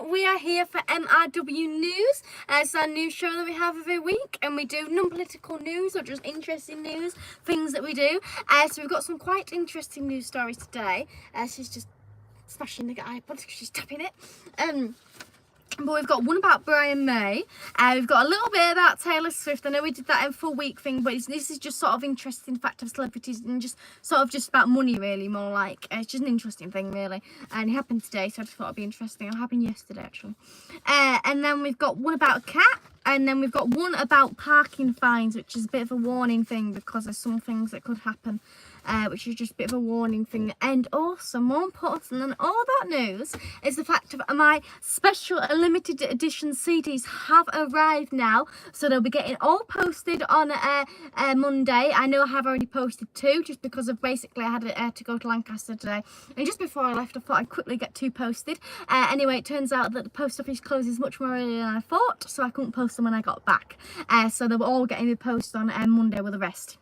we are here for MRW News. It's our news show that we have every week, and we do non-political news or just interesting news, things that we do. So we've got some quite interesting news stories today. She's just smashing the iPod because she's tapping it. But we've got one about Brian May. We've got a little bit about Taylor Swift. I know we did that in full week thing, but this is just sort of interesting fact of celebrities and just sort of just about money, really, more like. It's just an interesting thing, really. And it happened today, so I just thought it'd be interesting. It happened yesterday, actually. And then we've got one about a cat. And then we've got one about parking fines, which is a bit of a warning thing because there's some things that could happen, which is just a bit of a warning thing. And also, more important than all that news, is the fact of my special limited edition CDs have arrived now. So they'll be getting all posted on Monday. I know I have already posted 2, just because of basically I had to go to Lancaster today. And just before I left, I thought I'd quickly get 2 posted. Anyway, it turns out that the post office closes much more early than I thought, so I couldn't post them when I got back. So they were all getting the post on Monday with the rest.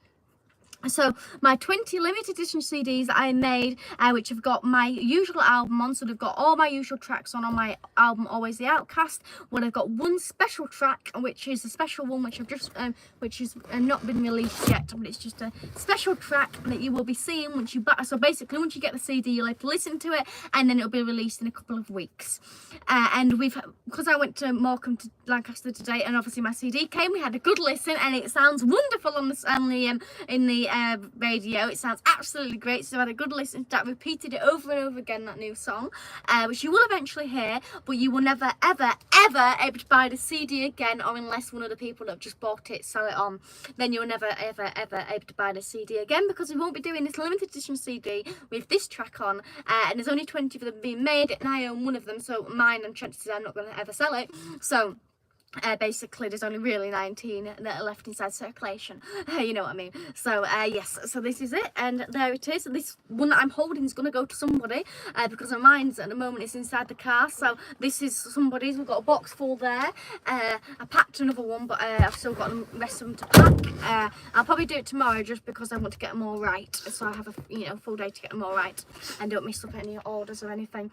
So my 20 limited edition CDs that I made, which have got my usual album on, so they've got all my usual tracks on my album Always the Outcast. Well, I've got one special track, which is a special one, which I've just which has not been released yet, but it's just a special track that you will be seeing once you buy. So basically, once you get the CD, you'll have to listen to it, and then it'll be released in a couple of weeks. And because I went to Morecambe to Lancaster today, and obviously my CD came, we had a good listen, and it sounds wonderful on the radio. It sounds absolutely great, so I had a good listen to that, repeated it over and over again, that new song, which you will eventually hear, but you will never ever able to buy the CD again, or unless one of the people that have just bought it sell it on, then you'll never ever able to buy the CD again, because we won't be doing this limited edition CD with this track on, and there's only 20 of them being made, and I own one of them, so mine, and chances are I'm not going to ever sell it. So basically there's only really 19 that are left inside circulation, you know what I mean. So yes, so this is it, and there it is. This one that I'm holding is going to go to somebody, because mine's at the moment is inside the car, so this is somebody's. We've got a box full there. I packed another one, but I've still got the rest of them to pack. I'll probably do it tomorrow just because I want to get them all right, so I have a full day to get them all right and don't miss up any orders or anything.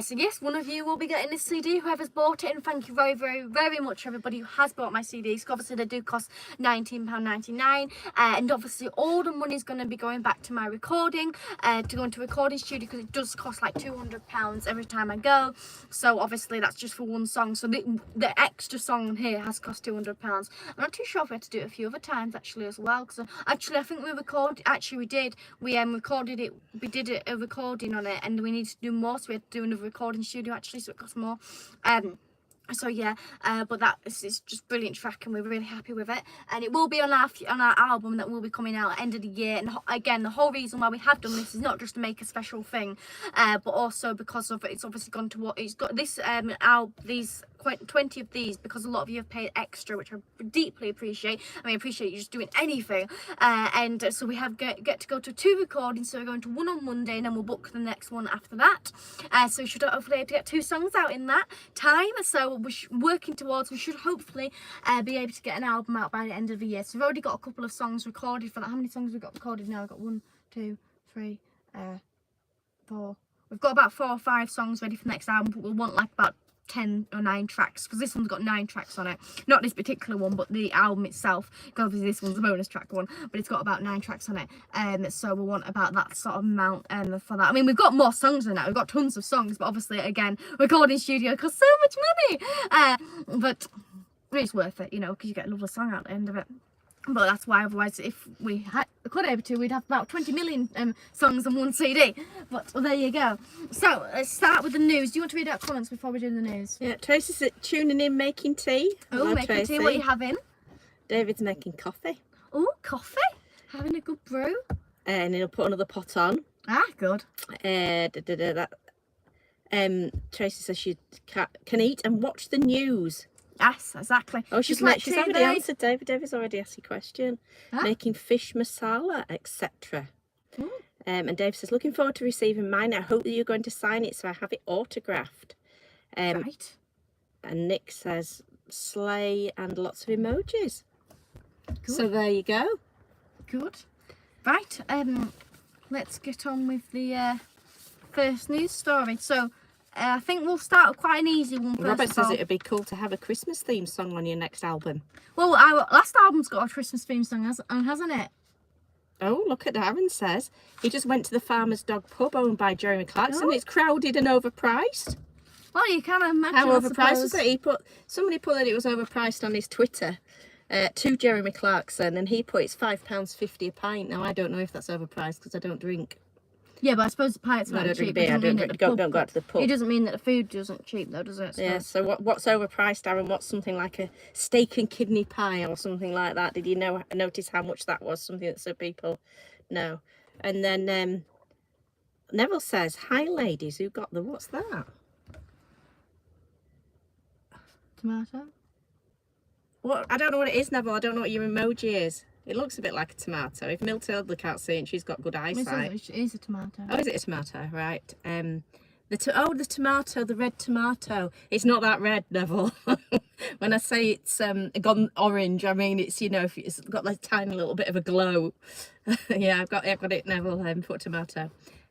So yes, one of you will be getting this CD, whoever's bought it, and thank you very very much everybody who has bought my CDs. Obviously they do cost £19.99, and obviously all the money is going to be going back to my recording, to go into a recording studio, because it does cost like £200 every time I go. So obviously that's just for one song, so the extra song here has cost £200. I'm not too sure if I had to do it a few other times actually as well, because actually I think we recorded it, we did a recording on it, and we need to do more, so we had to do another recording studio actually, so it costs more. So yeah, but that is just brilliant track, and we're really happy with it, and it will be on our album that will be coming out at the end of the year. And again, the whole reason why we have done this is not just to make a special thing, but also because of it's obviously gone to what it's got this these 20 of these, because a lot of you have paid extra, which I deeply appreciate. I appreciate you just doing anything, and so we have get to go to 2 recordings. So we're going to one on Monday, and then we'll book the next one after that. So we should hopefully able to get 2 songs out in that time. So we're working towards, we should hopefully be able to get an album out by the end of the year. So we've already got a couple of songs recorded for that. How many songs have we got recorded now? I've got 1, 2, 3, 4. We've got about 4 or 5 songs ready for the next album, but we'll want like about 10 or 9 tracks, because this one's got 9 tracks on it, not this particular one, but the album itself, because obviously this one's a bonus track one, but it's got about 9 tracks on it. So we want about that sort of amount for that. I mean, we've got more songs than that, we've got tons of songs, but obviously again, recording studio costs so much money, but it's worth it, you know, because you get a lovely song at the end of it. But that's why, otherwise, if we could able to, we'd have about 20 million songs on one CD. But well, there you go. So let's start with the news. Do you want to read out comments before we do the news? Yeah, Tracy's tuning in, making tea. Oh, hello, making Tracy. Tea. What are you having? David's making coffee. Oh, coffee. Having a good brew. And he'll put another pot on. Ah, good. Tracy says she can eat and watch the news. Yes, exactly. Oh, she's already answered. David's already asked your question. Huh? Making fish masala, etc. And Dave says, looking forward to receiving mine. I hope that you're going to sign it so I have it autographed. Right. And Nick says, slay, and lots of emojis. Good. So there you go. Good. Right. Let's get on with the first news story. So I think we'll start with quite an easy one first. Robert says it would be cool to have a Christmas theme song on your next album. Well, our last album's got a Christmas theme song, hasn't it? Oh, look at Darren says he just went to the Farmer's Dog pub owned by Jeremy Clarkson. It's crowded and overpriced. Well, you can imagine. How overpriced was it? Somebody put that it was overpriced on his Twitter to Jeremy Clarkson, and he put it's £5.50 a pint. Now I don't know if that's overpriced because I don't drink. Yeah, but I suppose the pints are cheap. Beer. I don't go out to the pub. It doesn't mean that the food isn't cheap, though, does it? Yeah. So what's overpriced, Darren? What's something like a steak and kidney pie or something like that? Did you notice how much that was? Something that so people know. And then Neville says, "Hi, ladies. Who got the what's that? Tomato. What? I don't know what it is, Neville. I don't know what your emoji is. It looks a bit like a tomato. If Miltilda can't see it, and she's got good eyesight. It is a tomato. Oh, is it a tomato? Right. The tomato, the red tomato. It's not that red, Neville. When I say it's gone orange, I mean it's if it's got like a tiny little bit of a glow. Yeah, I've got it, Neville. Put tomato.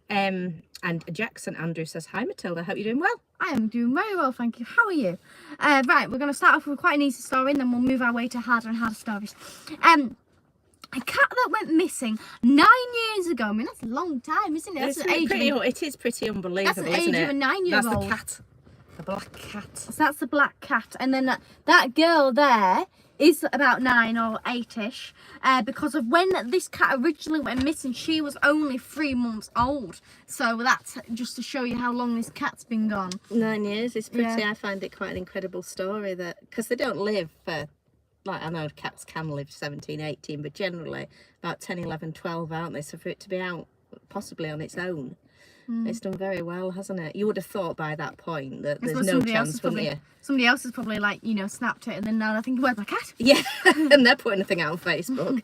And Jackson Andrew says, "Hi, Matilda. Hope you're doing well." I am doing very well, thank you. How are you? Right, we're going to start off with quite an easy story, and then we'll move our way to harder and harder stories. A cat that went missing 9 years ago. I mean, that's a long time, isn't it? That's it is pretty unbelievable, that's the age of a 9-year-old. That's the cat. The black cat. So that's the black cat. And then that girl there is about 9 or 8-ish. Because of when this cat originally went missing, she was only 3 months old. So that's just to show you how long this cat's been gone. 9 years is pretty. Yeah. I find it quite an incredible story because they don't live for... Like, I know cats can live 17, 18, but generally about 10, 11, 12, aren't they? So for it to be out possibly on its own, it's done very well, hasn't it? You would have thought by that point that there's no chance, wouldn't you? Somebody else has probably, snapped it, and then now they're thinking, where's my cat? Yeah, and they're putting a thing out on Facebook.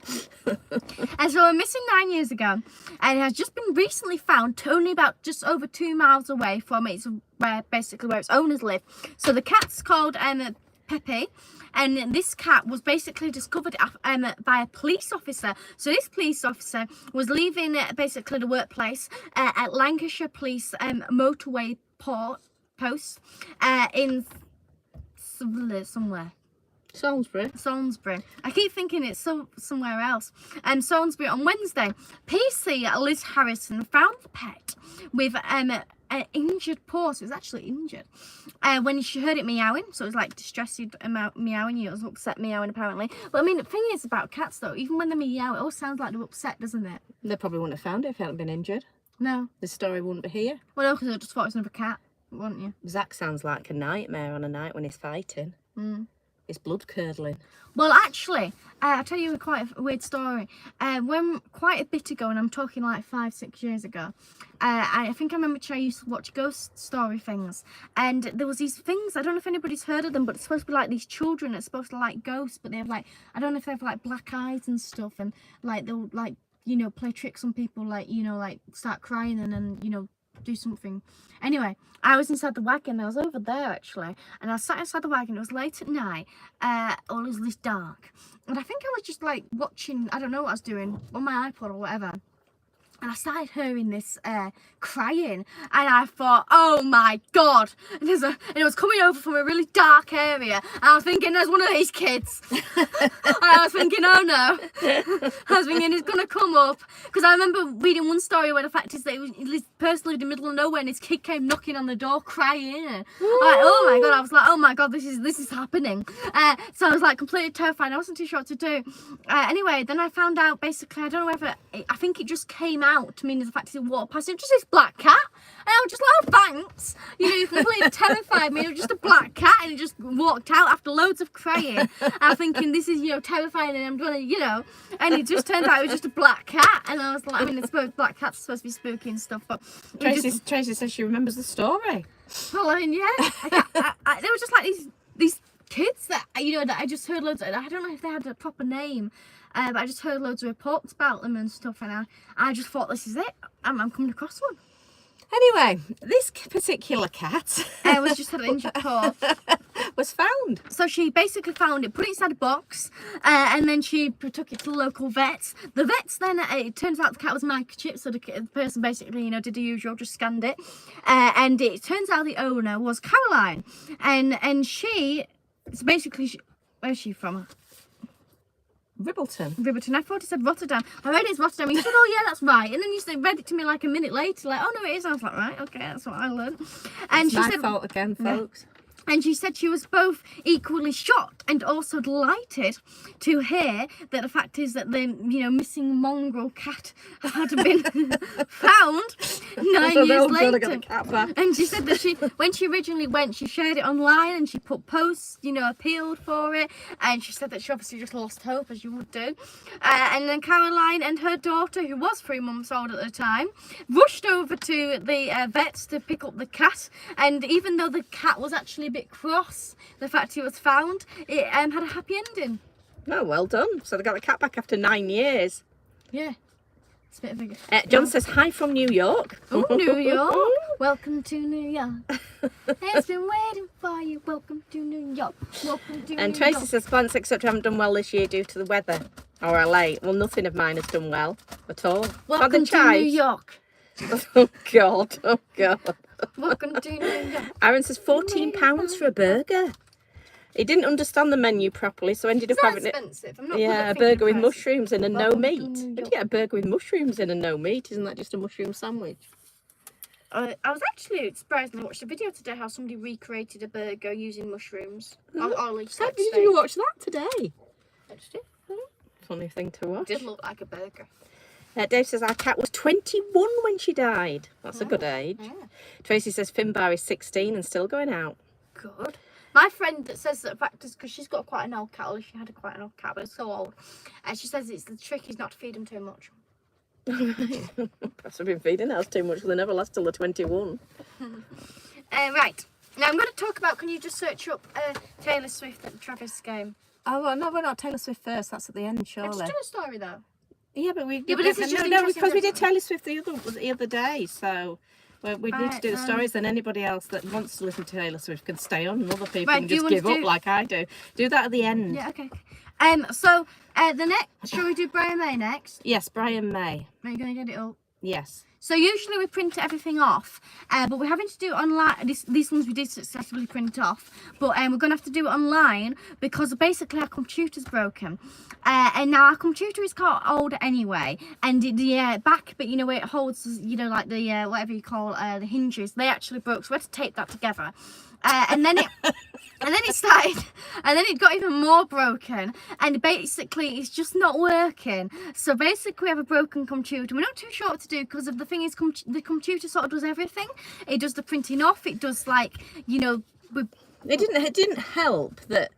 And so we're missing 9 years ago, and it has just been recently found only about just over 2 miles away from where its owners live. So the cat's called Pepe. And this cat was basically discovered by a police officer. So this police officer was leaving basically the workplace at Lancashire Police motorway post in somewhere. Salisbury. I keep thinking it's somewhere else. Salisbury on Wednesday. PC Liz Harrison found the pet with an injured paw. So it was actually injured when she heard it meowing. So it was like distressed meowing. It was upset meowing apparently. But I mean, the thing is about cats though, even when they meow, it all sounds like they're upset, doesn't it? They probably wouldn't have found it if it hadn't been injured. No. The story wouldn't be here. Well, no, because I just thought it was another cat, wouldn't you? Zach sounds like a nightmare on a night when he's fighting. It's blood curdling. Well, actually, I'll tell you quite a weird story. When quite a bit ago, and I'm talking like 5-6 years ago, I think I remember I used to watch ghost story things, and there was these things. I don't know if anybody's heard of them, but it's supposed to be like these children that's supposed to like ghosts, but they have like, I don't know if they have like black eyes and stuff, and like they'll like play tricks on people, like like start crying and then do something. Anyway, I was inside the wagon. I was over there actually, and I was sat inside the wagon. It was late at night, or it was this dark, and I think I was just like watching, I don't know what I was doing on my iPod or whatever, and I started hearing this crying, and I thought, oh my god, and it was coming over from a really dark area, and I was thinking there's one of these kids. And I was thinking, oh no. I was thinking he's gonna come up, because I remember reading one story where the fact is that this person lived in the middle of nowhere, and his kid came knocking on the door crying, and oh my god, I was like, oh my god, this is happening. So I was like completely terrified. I wasn't too sure what to do. Anyway, then I found out basically, I don't know whether I think it just came out to mean the fact that he walked past it, just this black cat, and I was just like, oh thanks, you completely terrified me. It was just a black cat, and it just walked out after loads of crying. I'm thinking this is terrifying, and I'm gonna and it just turns out it was just a black cat, and I was like, I mean, it's black cats are supposed to be spooky and stuff, but Tracy says she remembers the story. Well, I mean, yeah, they were just like these kids that that I just heard loads of. I don't know if they had a proper name. But I just heard loads of reports about them and stuff, and I just thought, this is it. I'm coming across one. Anyway, this particular cat was just had an injured paw. was found. So she basically found it, put it inside a box, and then she took it to the local vets. The vets then, it turns out the cat was microchipped, so the person basically, did the usual, just scanned it. And it turns out the owner was Caroline. And she, it's basically, where's she from? Ribbleton. I thought it said Rotterdam. I read it's Rotterdam. You said, oh yeah, that's right. And then you read it to me like a minute later, like, oh no, it is. I was like, right, okay, that's what I learned. And it's she my said, fault again, folks. And she said she was both equally shocked and also delighted to hear that the fact is that the missing mongrel cat had been found 9 years later. And she said that when she originally went, she shared it online and she put posts, appealed for it. And she said that she obviously just lost hope, as you would do. And then Caroline and her daughter, who was 3 months old at the time, rushed over to the vets to pick up the cat. And even though the cat was actually a bit cross, the fact he was found, it had a happy ending. Oh, well done. So they got the cat back after 9 years. Yeah. It's a bit of a... John says, hi from New York. Oh, New York. Welcome to New York. It's been waiting for you. Welcome to New York. Welcome to And New Tracy York. says, plants etc. haven't done well this year due to the weather. Or LA. Well, nothing of mine has done well at all. Welcome to New York. Oh, God. Oh, God. Welcome to New York. Aaron says £14 for a burger. He didn't understand the menu properly, so ended up having expensive. I'm not a burger with mushrooms and a no meat. Did you get a burger with mushrooms and a no meat? Isn't that just a mushroom sandwich? I was actually surprised when I watched a video today how somebody recreated a burger using mushrooms. Or at least How did you watch that today? I just did. Funny thing to watch. It did look like a burger. Dave says our cat was 21 when she died. That's a good age. Yeah. Tracy says Finbar is 16 and still going out. Good. My friend that says that fact is because she's got quite an old cat, or she had quite an old cat, but it's so old. And she says the trick is not to feed them too much. Perhaps I've been feeding ours too much, because they never last till they're 21. Right. Now I'm going to talk about, can you just search up Taylor Swift and Travis game? Oh, well, no, we're not Taylor Swift first. That's at the end, surely. Let's do a story though. Yeah, but we Yeah, but this is just no, because we did interesting. Taylor Swift the other day, so we need to do the stories. Then anybody else that wants to listen to Taylor Swift can stay on, and other people can just give up like I do. Do that at the end. Yeah, okay. So the next, shall we do Brian May next? Yes, Brian May. Are you going to get it up? Yes. So usually we print everything off, but we're having to do it online. These ones we did successfully print off, but we're going to have to do it online because basically our computer's broken. And now our computer is quite old anyway, and the back bit, where it holds, like the whatever you call the hinges, they actually broke. So we had to tape that together. And then it started, and then it got even more broken, and basically it's just not working. So basically we have a broken computer. We're not too sure what to do because of the thing is the computer sort of does everything. It does the printing off, it does It didn't help that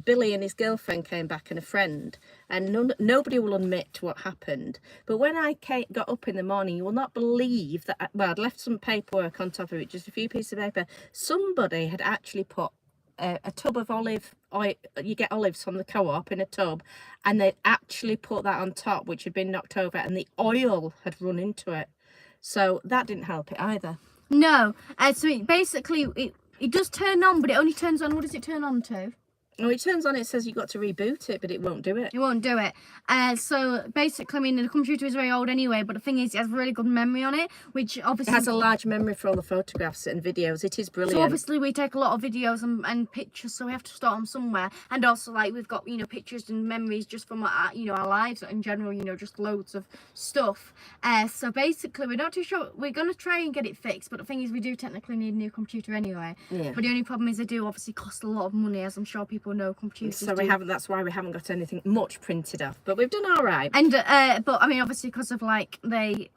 Billy and his girlfriend came back and a friend, and nobody will admit what happened. But when I got up in the morning, you will not believe that. I'd left some paperwork on top of it, just a few pieces of paper. Somebody had actually put a tub of olive oil. You get olives from the co-op in a tub, and they'd actually put that on top, which had been knocked over, and the oil had run into it. So that didn't help it either. No, so it does turn on, but it only turns on. What does it turn on to? Oh, it turns on. It says you've got to reboot it, but it won't do it. It won't do it. So basically, the computer is very old anyway, but the thing is, it has really good memory on it, which obviously... It has a large memory for all the photographs and videos. It is brilliant. So obviously, we take a lot of videos and pictures, so we have to start them somewhere. And also, we've got, pictures and memories just from, our lives in general, just loads of stuff. So basically, we're not too sure. We're going to try and get it fixed, but the thing is, we do technically need a new computer anyway. Yeah. But the only problem is they do obviously cost a lot of money, as I'm sure people know computers So do. that's why we haven't got anything much printed off, but we've done all right. And but obviously because of we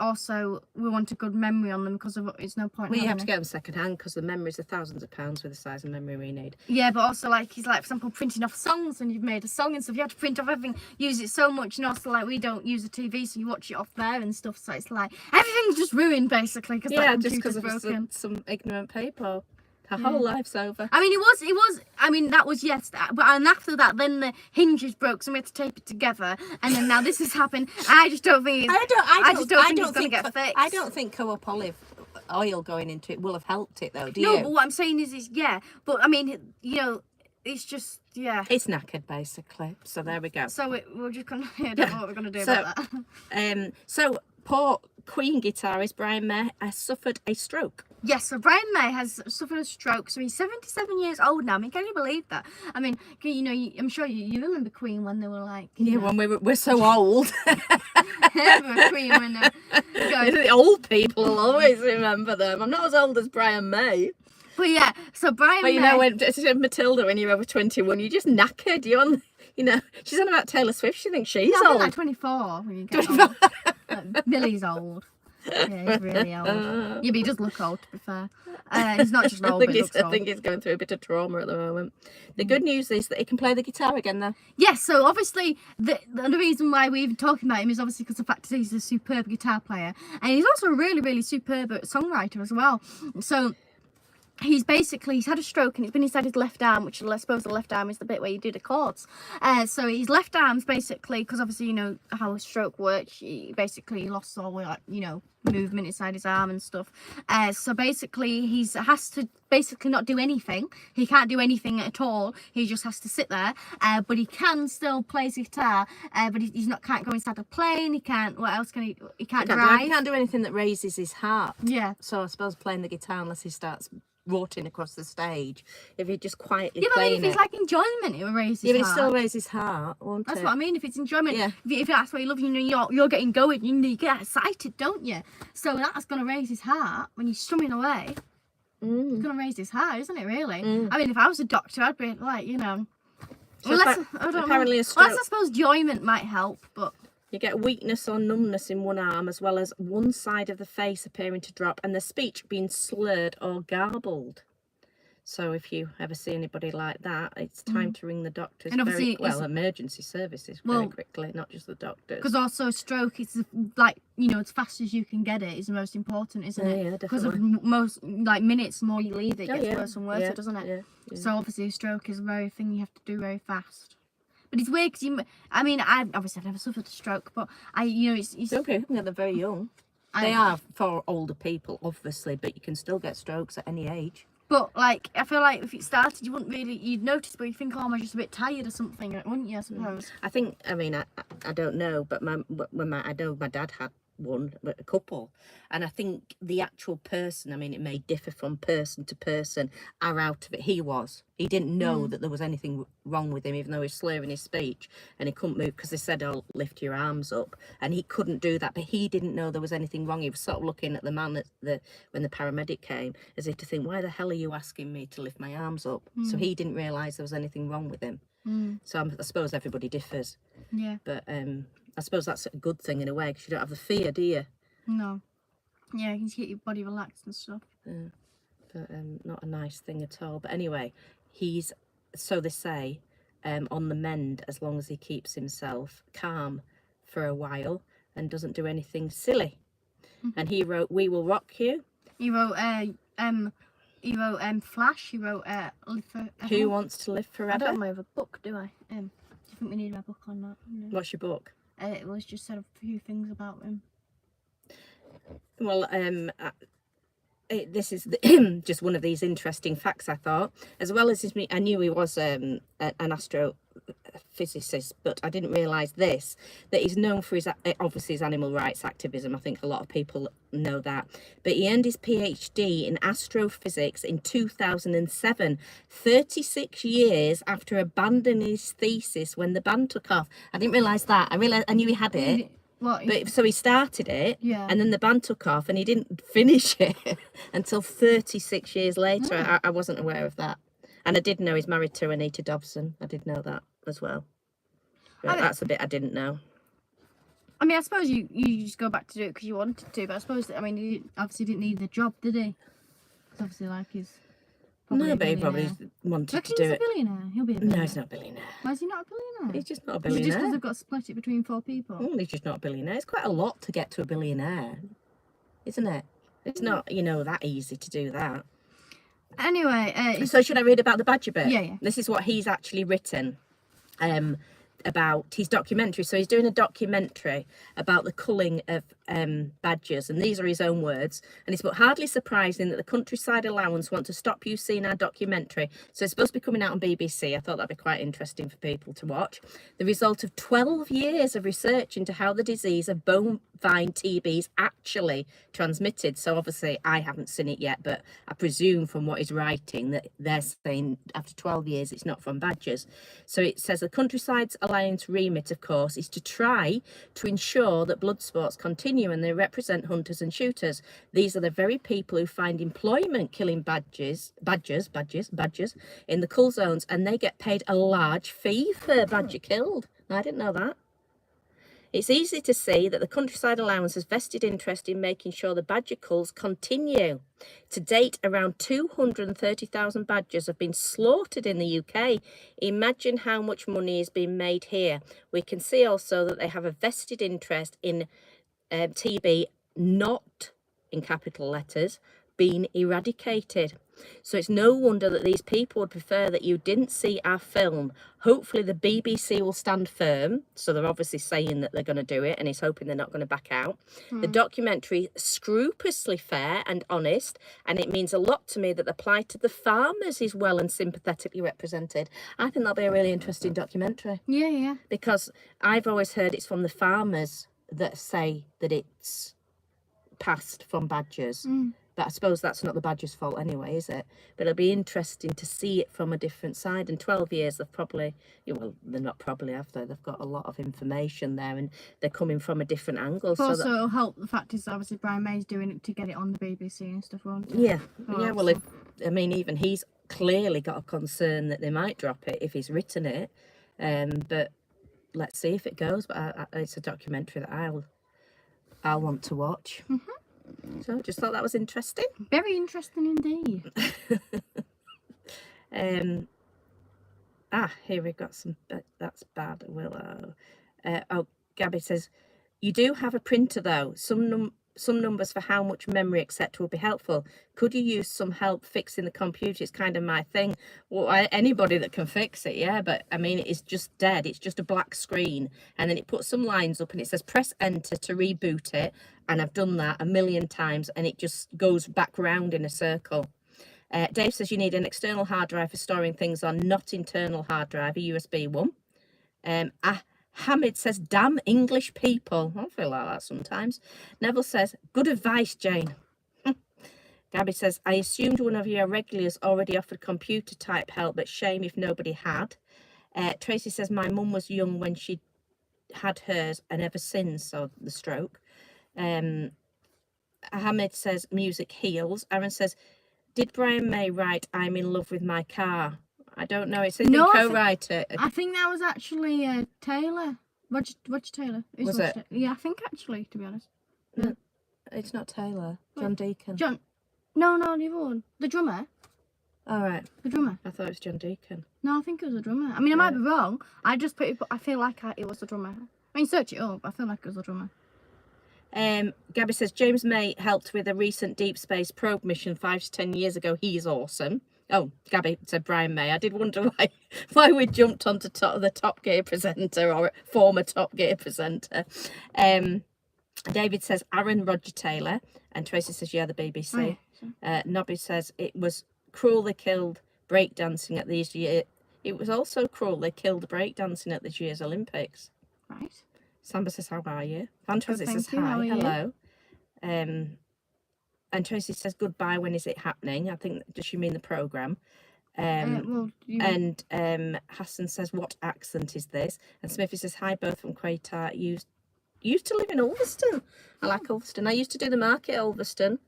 want a good memory on them because of it's no point. We have to get them second hand because the memories are thousands of pounds with the size of memory we need. Yeah, but also for example, printing off songs when you've made a song and stuff, you have to print off everything, use it so much, and also we don't use a TV, so you watch it off there and stuff. So it's everything's just ruined basically because just because of some ignorant people. Her whole life's over. It was. That was but and after that, then the hinges broke, so we had to tape it together, and then now this has happened. I just don't think. I just don't think it's gonna get fixed. I don't think Co-op Olive oil going into it will have helped it though, do No, you? but what I'm saying is yeah. But I mean, you know, it's just, yeah. It's knackered, basically. So there we go. So we're just gonna, I don't know what we're gonna do about that. So poor Queen guitarist Brian May has suffered a stroke. Yes, so Brian May has suffered a stroke. So he's 77 years old now. I mean, can you believe that? I mean, you know, I'm sure you remember Queen when they were like... Yeah, when we're so old. Queen when the old people will always remember them. I'm not as old as Brian May. But yeah, so Brian But you May... know, when Matilda, when you're over 21, you're just knackered. You're on... You know, she's on about Taylor Swift. She thinks she's I old. think like 24 when you get old. Billy's old. Yeah, he's really old. Yeah, but he does look old, to be fair. He's not just old, but he looks old. I think he's going through a bit of trauma at the moment. The good news is that he can play the guitar again, though. Yes, so obviously, the reason why we're even talking about him is obviously because the fact that he's a superb guitar player. And he's also a really, really superb songwriter as well. So... he's had a stroke and it's been inside his left arm, which I suppose the left arm is the bit where you do the chords. So his left arm's basically, because obviously you know how a stroke works, he basically lost all, like, you know, movement inside his arm and stuff. So basically he has to basically not do anything. He can't do anything at all. He just has to sit there. But he can still play his guitar. But can't go inside a plane. He can't. What else can he? He can't drive. He can't do anything that raises his heart. Yeah. So I suppose playing the guitar, unless he starts rotting across the stage, if he just quietly but playing if it's like enjoyment, it will raise his heart. Yeah, but it still raises his heart, won't That's it? what I mean. If it's enjoyment, yeah. if that's what you love, you know, you're getting going, you know, you get excited, don't you? So that's going to raise his heart when he's strumming away. It's going to raise his heart, isn't it? Really? I mean, if I was a doctor, I'd be like, you know. So apparently, a stroke. I suppose enjoyment might help, but. You get weakness or numbness in one arm, as well as one side of the face appearing to drop, and the speech being slurred or garbled. So if you ever see anybody like that, it's time to ring the doctors. And obviously, emergency services very quickly, not just the doctors. Because also a stroke, it's like, you know, as fast as you can get it is the most important, isn't it? Yeah, because of most minutes, the more you leave it, it gets worse and worse, doesn't it? Yeah. So obviously a stroke is a very thing you have to do very fast. But it's weird because I've never suffered a stroke, but it's okay. Yeah, they're very young. They are for older people, obviously, but you can still get strokes at any age. But like, I feel like if it started, you'd notice, but you think, oh, I'm just a bit tired or something, wouldn't you? I suppose. I think. I mean, I don't know, but I know my dad had one, a couple, and I think the actual person, I mean, it may differ from person to person, are out of it. He didn't know that there was anything wrong with him, even though he was slurring his speech and he couldn't move, because they said, oh, lift your arms up, and he couldn't do that, but he didn't know there was anything wrong. He was sort of looking at the man when the paramedic came, as if to think, why the hell are you asking me to lift my arms up? So he didn't realise there was anything wrong with him. So I suppose everybody differs. Yeah. But I suppose that's a good thing in a way, because you don't have the fear, do you? No. Yeah, you can keep your body relaxed and stuff. Yeah. But not a nice thing at all. But anyway, he's, so they say, on the mend as long as he keeps himself calm for a while and doesn't do anything silly. And he wrote "We Will Rock You." He wrote Flash. He wrote Live Forever. Who Wants to Live Forever? I don't have a book, do I? Do you think we need a book on that? No. What's your book? It was just said a few things about him. Well, this is just one of these interesting facts, I thought. As well as I knew he was an astrophysicist, but I didn't realise that he's known for obviously his animal rights activism. I think a lot of people know that. But he earned his PhD in astrophysics in 2007, 36 years after abandoning his thesis when the band took off. I didn't realise that. I knew he had it. But so he started it, and then the band took off, and he didn't finish it until 36 years later. I wasn't aware of that, and I did know he's married to Anita Dobson. I did know that as well. But that's a bit I didn't know. I mean, I suppose you just go back to do it because you wanted to, but I suppose he obviously didn't need the job, did he? It's obviously like he's. No, but he probably wanted to do it. He's a billionaire? He'll be a billionaire. No, he's not a billionaire. Why is he not a billionaire? He's just not a billionaire. Just because they've got to split it between 4 people. He's just not a billionaire. It's quite a lot to get to a billionaire, isn't it? It's not, that easy to do that. Anyway. So should I read about the badger bit? Yeah. This is what he's actually written about his documentary. So he's doing a documentary about the culling of badgers, and these are his own words. And it's but hardly surprising that the Countryside Allowance want to stop you seeing our documentary. So it's supposed to be coming out on BBC. I thought that'd be quite interesting for people to watch. The result of 12 years of research into how the disease of bovine TB is actually transmitted. So obviously I haven't seen it yet, but I presume from what he's writing that they're saying after 12 years it's not from badgers. So it says the Countryside's Alliance remit, of course, is to try to ensure that blood sports continue, and they represent hunters and shooters. These are the very people who find employment killing badgers in the cull zones, and they get paid a large fee for a badger killed. I didn't know that. It's easy to see that the Countryside Allowance has vested interest in making sure the badger culls continue. To date, around 230,000 badgers have been slaughtered in the UK. Imagine how much money is being made here. We can see also that they have a vested interest in TB, not, in capital letters, being eradicated. So it's no wonder that these people would prefer that you didn't see our film. Hopefully the BBC will stand firm. So they're obviously saying that they're going to do it, and he's hoping they're not going to back out. The documentary is scrupulously fair and honest, and it means a lot to me that the plight of the farmers is well and sympathetically represented. I think that'll be a really interesting documentary. Yeah. Because I've always heard it's from the farmers that say that it's passed from badgers. But I suppose that's not the badger's fault anyway, is it? But it'll be interesting to see it from a different side. In 12 years, they've probably, well, they're not probably, have they? They've got a lot of information there, and they're coming from a different angle. But also, it'll help. The fact is, obviously, Brian May's doing it to get it on the BBC and stuff, won't it? Yeah. Well, even he's clearly got a concern that they might drop it if he's written it. But let's see if it goes. But it's a documentary that I'll want to watch. So just thought that was interesting. Very interesting indeed. Here we've got some, that's bad, Willow. Gabby says, you do have a printer though. Some numbers for how much memory, etc. will be helpful. Could you use some help fixing the computer? It's kind of my thing. Well, anybody that can fix it, yeah, but I mean, it's just dead. It's just a black screen, and then it puts some lines up and it says press enter to reboot it, and I've done that a million times, and it just goes back round in a circle. Dave says you need an external hard drive for storing things on, not internal hard drive, a USB one. Hamid says, damn English people. I feel like that sometimes. Neville says, good advice, Jane. Gabby says, I assumed one of your regulars already offered computer type help, but shame if nobody had. Tracy says, my mum was young when she had hers, and ever since, so the stroke. Hamid says, music heals. Aaron says, did Brian May write I'm in love with my car? I don't know. It says co-writer. I think that was actually Taylor. Roger Taylor. Was it? Yeah, I think actually, to be honest. No, it's not Taylor. John Deacon. No, the other one. The drummer. All right. The drummer. I thought it was John Deacon. No, I think it was the drummer. I mean, I might be wrong. I just put it, but I feel like it was the drummer. I mean, search it up. I feel like it was the drummer. Gabby says, James May helped with a recent deep space probe mission 5 to 10 years ago. He's awesome. Oh, Gabby said Brian May. I did wonder why we jumped onto the Top Gear presenter, or former Top Gear presenter. David says Aaron Roger Taylor, and Tracy says, yeah, the BBC. Nobby says it was cruel they killed breakdancing at these years. It was also cruel they killed breakdancing at this year's Olympics. Right. Samba says, how are you? Fantastic says, hi, hello. And Tracy says, goodbye, when is it happening? I think, does she mean the programme? And Hassan says, what accent is this? And Smithy says, hi, both from Quaytar. Used to live in Ulverston. I like Ulverston. I used to do the market at Ulverston.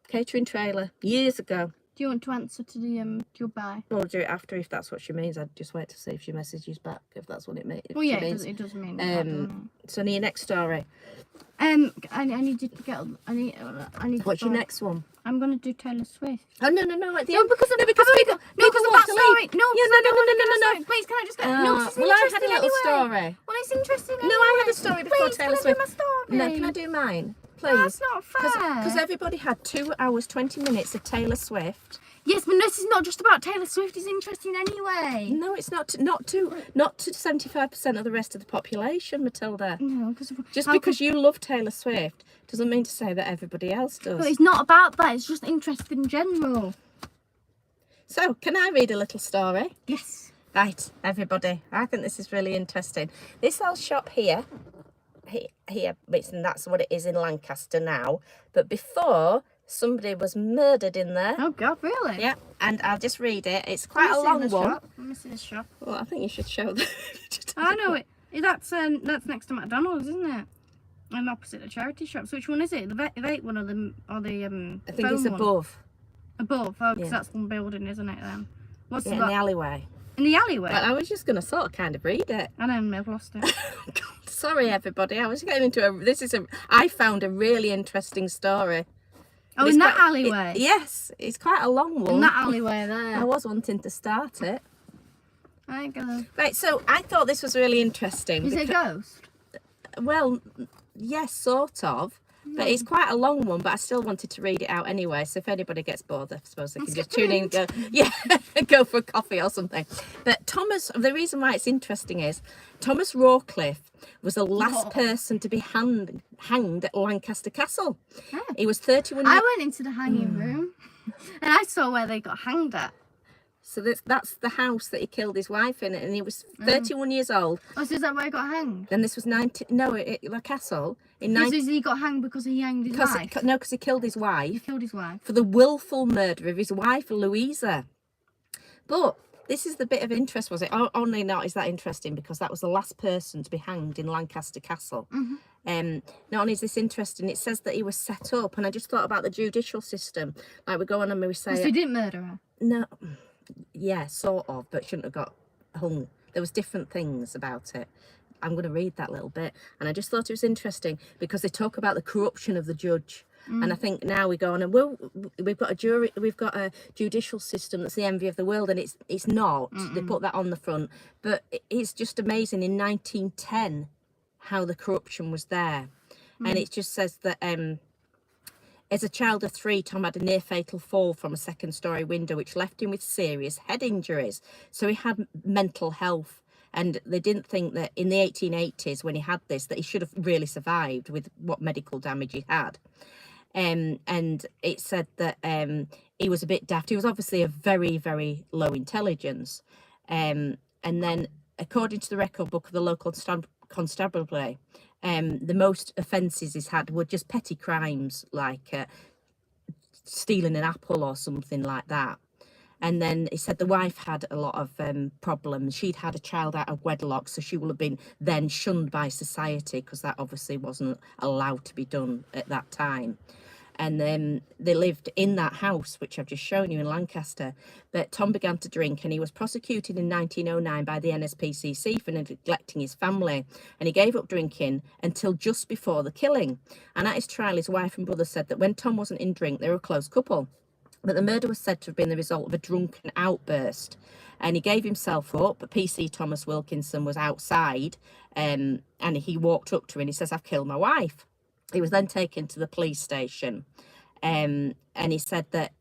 Catering trailer, years ago. Do you want to answer to the goodbye? We'll do it after, if that's what she means. I'd just wait to see if she messages back, if that's what it means. Well, yeah, it does mean that. So, your next story. I need to get. I need. What's your next one? I'm gonna do Taylor Swift. Oh no! Because people of that story. No, please, can I just get? No, it's well, I had a little story. Well, it's interesting. No, I had a story before Taylor Swift. Can I do my story? No, can I do mine? Please. No, that's not fair. Because everybody had 2 hours 20 minutes of Taylor Swift. Yes, but this is not just about Taylor Swift. It's interesting anyway. No, it's not. Not to 75% of the rest of the population, Matilda. No, because Just because you love Taylor Swift doesn't mean to say that everybody else does. But it's not about that. It's just interesting in general. So, can I read a little story? Yes. Right, everybody. I think this is really interesting. This old shop here, and that's what it is in Lancaster now. But before, somebody was murdered in there. Oh God, really? Yeah, and I'll just read it. It's quite a long one. Shop. Let me see this shop. Well, I think you should show them. I know it. That's next to McDonald's, isn't it? And opposite the charity shops. Which one is it? The vape one or the I think it's one? Above. Above, oh, because Yeah. that's one building, isn't it? Then what's Yeah, in the alleyway. In the alleyway. Well, I was just gonna sort of kind of read it. I know, I've lost it. God, sorry, everybody. I was getting into I found a really interesting story. Oh, in that alleyway? Yes, it's quite a long one. In that alleyway there. I was wanting to start it. There you go. Right, so I thought this was really interesting. Is it a ghost? Well, yes, sort of. But it's quite a long one, but I still wanted to read it out anyway. So if anybody gets bored, I suppose they can just tune in and go, yeah, go for a coffee or something. But the reason why it's interesting is Thomas Rawcliffe was the last person to be hanged at Lancaster Castle. Oh. He was 31 I went into the hanging room and I saw where they got hanged at. So that's the house that he killed his wife in, and he was 31 years old. Oh, so is that where he got hanged? And this was the castle in So he got hanged because he hanged his wife? No, because he killed his wife. He killed his wife. For the willful murder of his wife, Louisa. But this is the bit of interest, was it? Only not is that interesting because that was the last person to be hanged in Lancaster Castle. Mm-hmm. Not only is this interesting, it says that he was set up, and I just thought about the judicial system. Like we go on and we say, So he didn't murder her? no, yeah, sort of, but shouldn't have got hung. There was different things about it. I'm going to read that little bit, and I just thought it was interesting because they talk about the corruption of the judge. And I think now we go on and we've got a judicial system that's the envy of the world, and it's not. They put that on the front, but it's just amazing in 1910 how the corruption was there. And it just says that as a child of 3, Tom had a near fatal fall from a second-story window, which left him with serious head injuries. So he had mental health. And they didn't think that in the 1880s, when he had this, that he should have really survived with what medical damage he had. And it said that he was a bit daft. He was obviously of very, very low intelligence. And then, according to the record book of the local constabulary, the most offences he's had were just petty crimes like stealing an apple or something like that. And then he said the wife had a lot of problems. She'd had a child out of wedlock, so she will have been then shunned by society because that obviously wasn't allowed to be done at that time. And then they lived in that house, which I've just shown you in Lancaster. But Tom began to drink, and he was prosecuted in 1909 by the NSPCC for neglecting his family. And he gave up drinking until just before the killing. And at his trial, his wife and brother said that when Tom wasn't in drink, they were a close couple. But the murder was said to have been the result of a drunken outburst. And he gave himself up. PC Thomas Wilkinson was outside, and he walked up to her and he says, "I've killed my wife." He was then taken to the police station, and he said that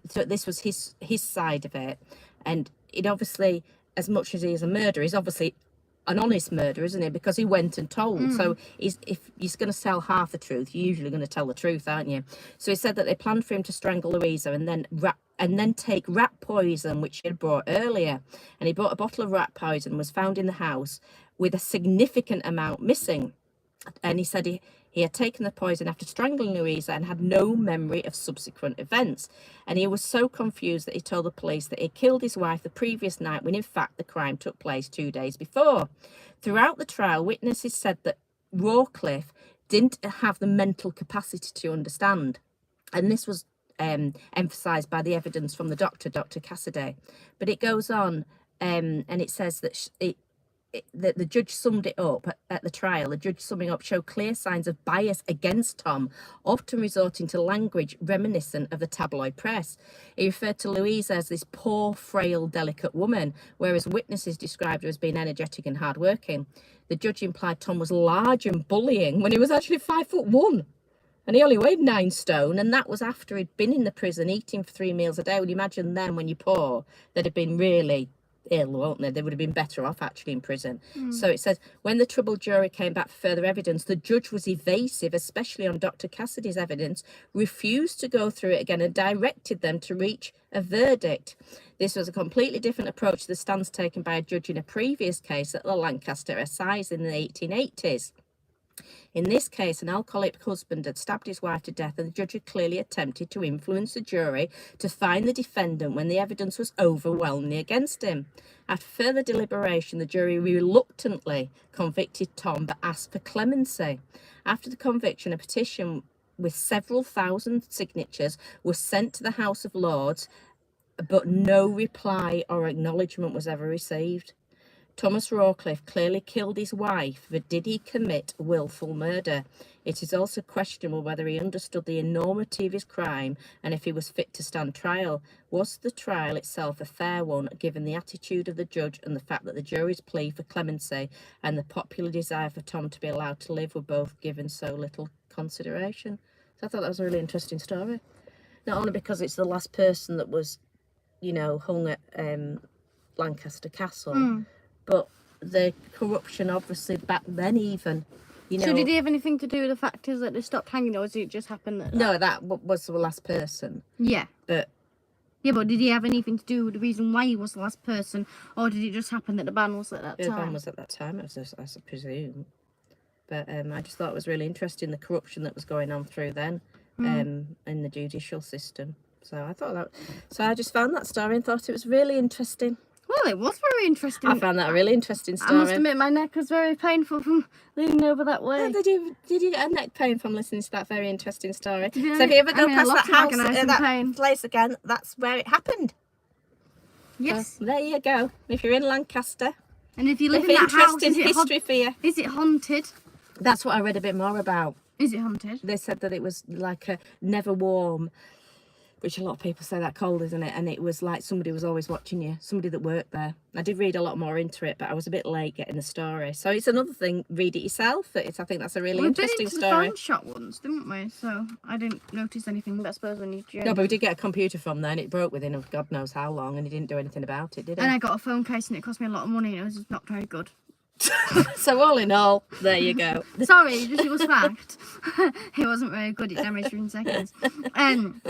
so this was his side of it. And it obviously, as much as he is a murderer, he's obviously an honest murderer, isn't he? Because he went and told. So if he's going to tell half the truth, you're usually going to tell the truth, aren't you? So he said that they planned for him to strangle Louisa and then take rat poison, which he had brought earlier. And he bought a bottle of rat poison, was found in the house with a significant amount missing. And he said he had taken the poison after strangling Louisa and had no memory of subsequent events. And he was so confused that he told the police that he killed his wife the previous night when in fact the crime took place 2 days before. Throughout the trial, witnesses said that Rawcliffe didn't have the mental capacity to understand. And this was emphasised by the evidence from the doctor, Dr. Cassidy. But it goes on and it says that the judge summed it up at the trial. The judge summing up showed clear signs of bias against Tom, often resorting to language reminiscent of the tabloid press. He referred to Louisa as this poor, frail, delicate woman, whereas witnesses described her as being energetic and hardworking. The judge implied Tom was large and bullying when he was actually 5'1". And he only weighed 9 stone, and that was after he'd been in the prison eating for 3 meals a day. Well, you imagine then when you're poor, they'd have been really ill, won't they? They would have been better off actually in prison. So it says, when the troubled jury came back for further evidence, the judge was evasive, especially on Dr. Cassidy's evidence, refused to go through it again and directed them to reach a verdict. This was a completely different approach to the stance taken by a judge in a previous case at the Lancaster Assize in the 1880s. In this case, an alcoholic husband had stabbed his wife to death, and the judge had clearly attempted to influence the jury to find the defendant when the evidence was overwhelmingly against him. After further deliberation, the jury reluctantly convicted Tom but asked for clemency. After the conviction, a petition with several thousand signatures was sent to the House of Lords, but no reply or acknowledgement was ever received. Thomas Rawcliffe clearly killed his wife, but did he commit willful murder? It is also questionable whether he understood the enormity of his crime and if he was fit to stand trial. Was the trial itself a fair one, given the attitude of the judge and the fact that the jury's plea for clemency and the popular desire for Tom to be allowed to live were both given so little consideration? So I thought that was a really interesting story. Not only because it's the last person that was, you know, hung at Lancaster Castle, but the corruption, obviously, back then even, you know... So did he have anything to do with the fact is that they stopped hanging, or did it just happen that... No, that was the last person. Yeah. But... Yeah, but did he have anything to do with the reason why he was the last person, or did it just happen that the ban was at that time? The ban was at that time, I presume. But I just thought it was really interesting, the corruption that was going on through then in the judicial system. So I thought that... So I just found that story and thought it was really interesting. Well, it was very interesting. I found that a really interesting story. I must admit, my neck was very painful from leaning over that way. Oh, did you get a neck pain from listening to that very interesting story? So if you ever go past that house, that place again, that's where it happened. Yes. So, there you go. If you're in Lancaster, and if you live in that house, is history for you. Is it haunted? That's what I read a bit more about. Is it haunted? They said that it was like a never warm, which a lot of people say that cold, isn't it? And it was like somebody was always watching you, somebody that worked there. I did read a lot more into it, but I was a bit late getting the story. So it's another thing, read it yourself. I think that's a really interesting story. We did the phone shop once, didn't we? So I didn't notice anything, but I suppose when you... No, but we did get a computer from there, and it broke within God knows how long, and he didn't do anything about it, did he? And I got a phone case, and it cost me a lot of money, and it was just not very good. So all in all, there you go. Sorry, it was fact. It wasn't very good. It damaged in seconds. And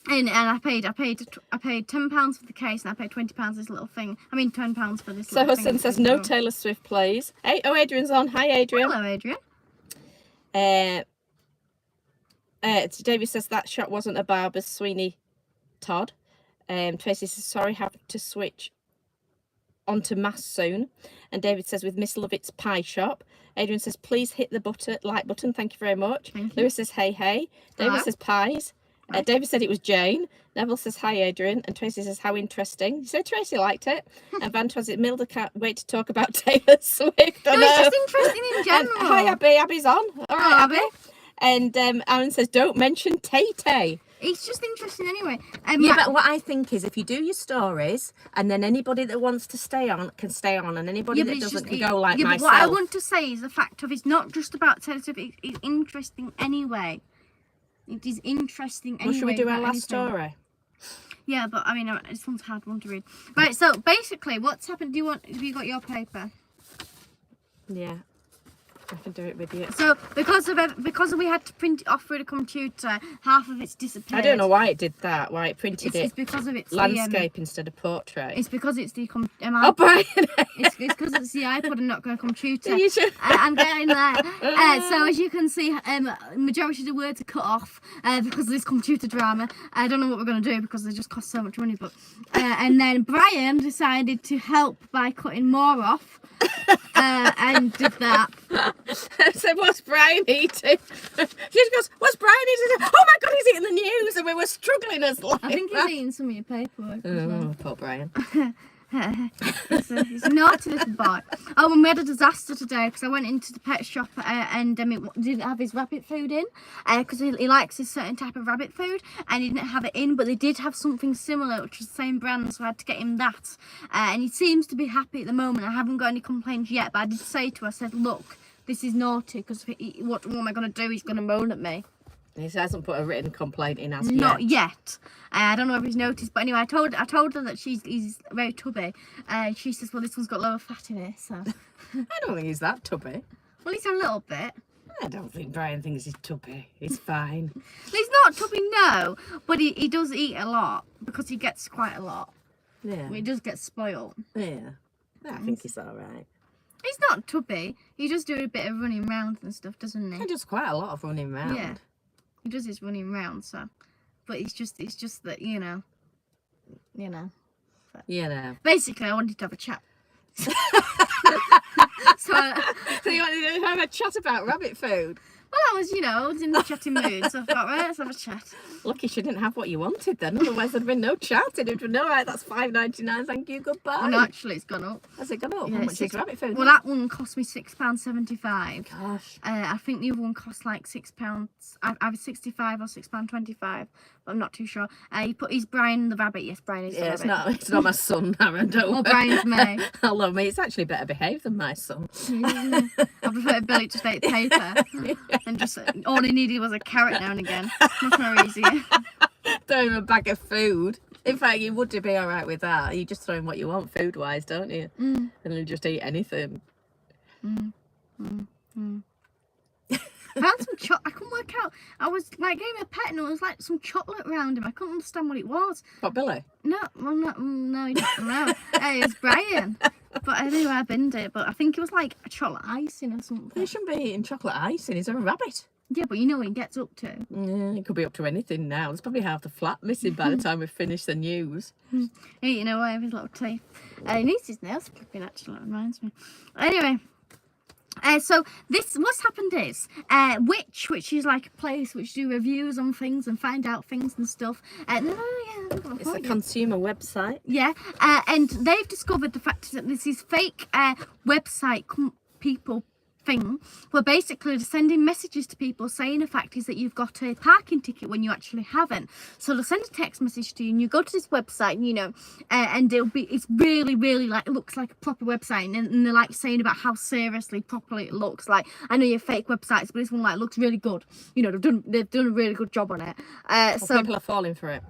I paid £10 for the case, and I paid £20 for this little thing. I mean £10 for this. So little Hudson says no Taylor Swift plays. Hey, oh, Adrian's on. Hi, Adrian. Hello, Adrian. David says that shot wasn't a barber's, Sweeney Todd. Tracy says sorry, have to switch onto mass soon. And David says with Miss Lovett's pie shop. Adrian says please hit the like button, thank you very much. Lewis says hey. David Hello. says pies. David said it was Jane. Neville says hi, Adrian. And Tracy says how interesting. You said Tracy liked it. And Van says it Milda can't wait to talk about Taylor Swift. No, it's just interesting in general. And, hi Abby, Abby's on. All right, Abby. And Aaron says don't mention Tay-Tay. It's just interesting anyway. Yeah, but what I think is if you do your stories and then anybody that wants to stay on can stay on, and anybody that doesn't can go like myself. But what I want to say is the fact of it's not just about Taylor Swift, it's interesting anyway. It is interesting anyway. Well, should we do our last story? Yeah, but I mean, this one's a hard one to read. Right, so basically what's happened, have you got your paper? Yeah. I can do it with you. So because we had to print it off through the computer, half of it's disappeared. I don't know why it did that. Why it printed it's because of its landscape instead of portrait. It's because it's the oh, Brian! it's because it's the iPod and not going computer. You should... I'm getting there. So as you can see, majority of the words are cut off because of this computer drama. I don't know what we're going to do because they just cost so much money. But and then Brian decided to help by cutting more off. And did that. I said, what's Brian eating? She goes, what's Brian eating? Oh my God, he's eating the news, and we were struggling as life. I think he's eating some of your paperwork. Oh, poor Brian. He's a naughty little boy. Oh, and we had a disaster today because I went into the pet shop and it didn't have his rabbit food in because he likes a certain type of rabbit food and he didn't have it in, but they did have something similar which was the same brand, so I had to get him that, and he seems to be happy at the moment. I haven't got any complaints yet, but I did say to him, I said, look, this is naughty because what am I going to do? He's going to moan at me. He hasn't put a written complaint in as Not yet. yet. I don't know if he's noticed, but anyway, I told her that he's very tubby. She says, well, this one's got lower fat in it, so. I don't think he's that tubby. Well, he's a little bit. I don't think Brian thinks he's tubby. He's fine. He's not tubby, no, but he does eat a lot because he gets quite a lot. Yeah. He does get spoiled. Yeah. I think he's all right. He's not tubby. He does do a bit of running round and stuff, doesn't he? He does quite a lot of running around. Yeah. He does his running round, so. But it's just that, you know. Basically, I wanted to have a chat. So you wanted to have a chat about rabbit food? Well, I was in the chatting mood, so I thought, right, let's have a chat. Lucky she didn't have what you wanted then, otherwise there'd been no chatting. It'd been, all right, that's $5.99, thank you, goodbye. Well, no, actually, it's gone up. Has it gone up? Yeah, How much is rabbit food? Well, that one cost me £6.75. Gosh. I think the other one cost like £6, either 65 or £6.25, but I'm not too sure. He's Brian the rabbit. Yes, Brian is the rabbit. It's not my son, Aaron, don't Or Brian's May. I love me. It's actually better behaved than my son. I prefer Billy just ate paper. And just all he needed was a carrot now and again. Much more easier. Throw him a bag of food. In fact, you would be all right with that. You just throw him what you want food-wise, don't you? And he'll just eat anything. I found some chocolate. I couldn't work out. I was like gave him a pet and there was like some chocolate around him. I couldn't understand what it was. What, Billy? No, well, no, he didn't know. It was Brian. But anyway, I binned it. But I think it was like a chocolate icing or something. He shouldn't be eating chocolate icing. He's a rabbit. Yeah, but you know what he gets up to. Yeah, it could be up to anything now. There's probably half the flat missing by the time we finish the news. Eating away with his little teeth. He needs his nails clipping, actually. That reminds me. Anyway. So what's happened is which is like a place which do reviews on things and find out things and stuff. It's a consumer website. Yeah, and they've discovered the fact that this is fake website people thing where basically they're sending messages to people saying the fact is that you've got a parking ticket when you actually haven't. So they'll send a text message to you and you go to this website, and it's really like, it looks like a proper website, and they're like saying about how seriously properly it looks. Like, I know your fake websites, but this one like looks really good. They've done a really good job on it. So people are falling for it.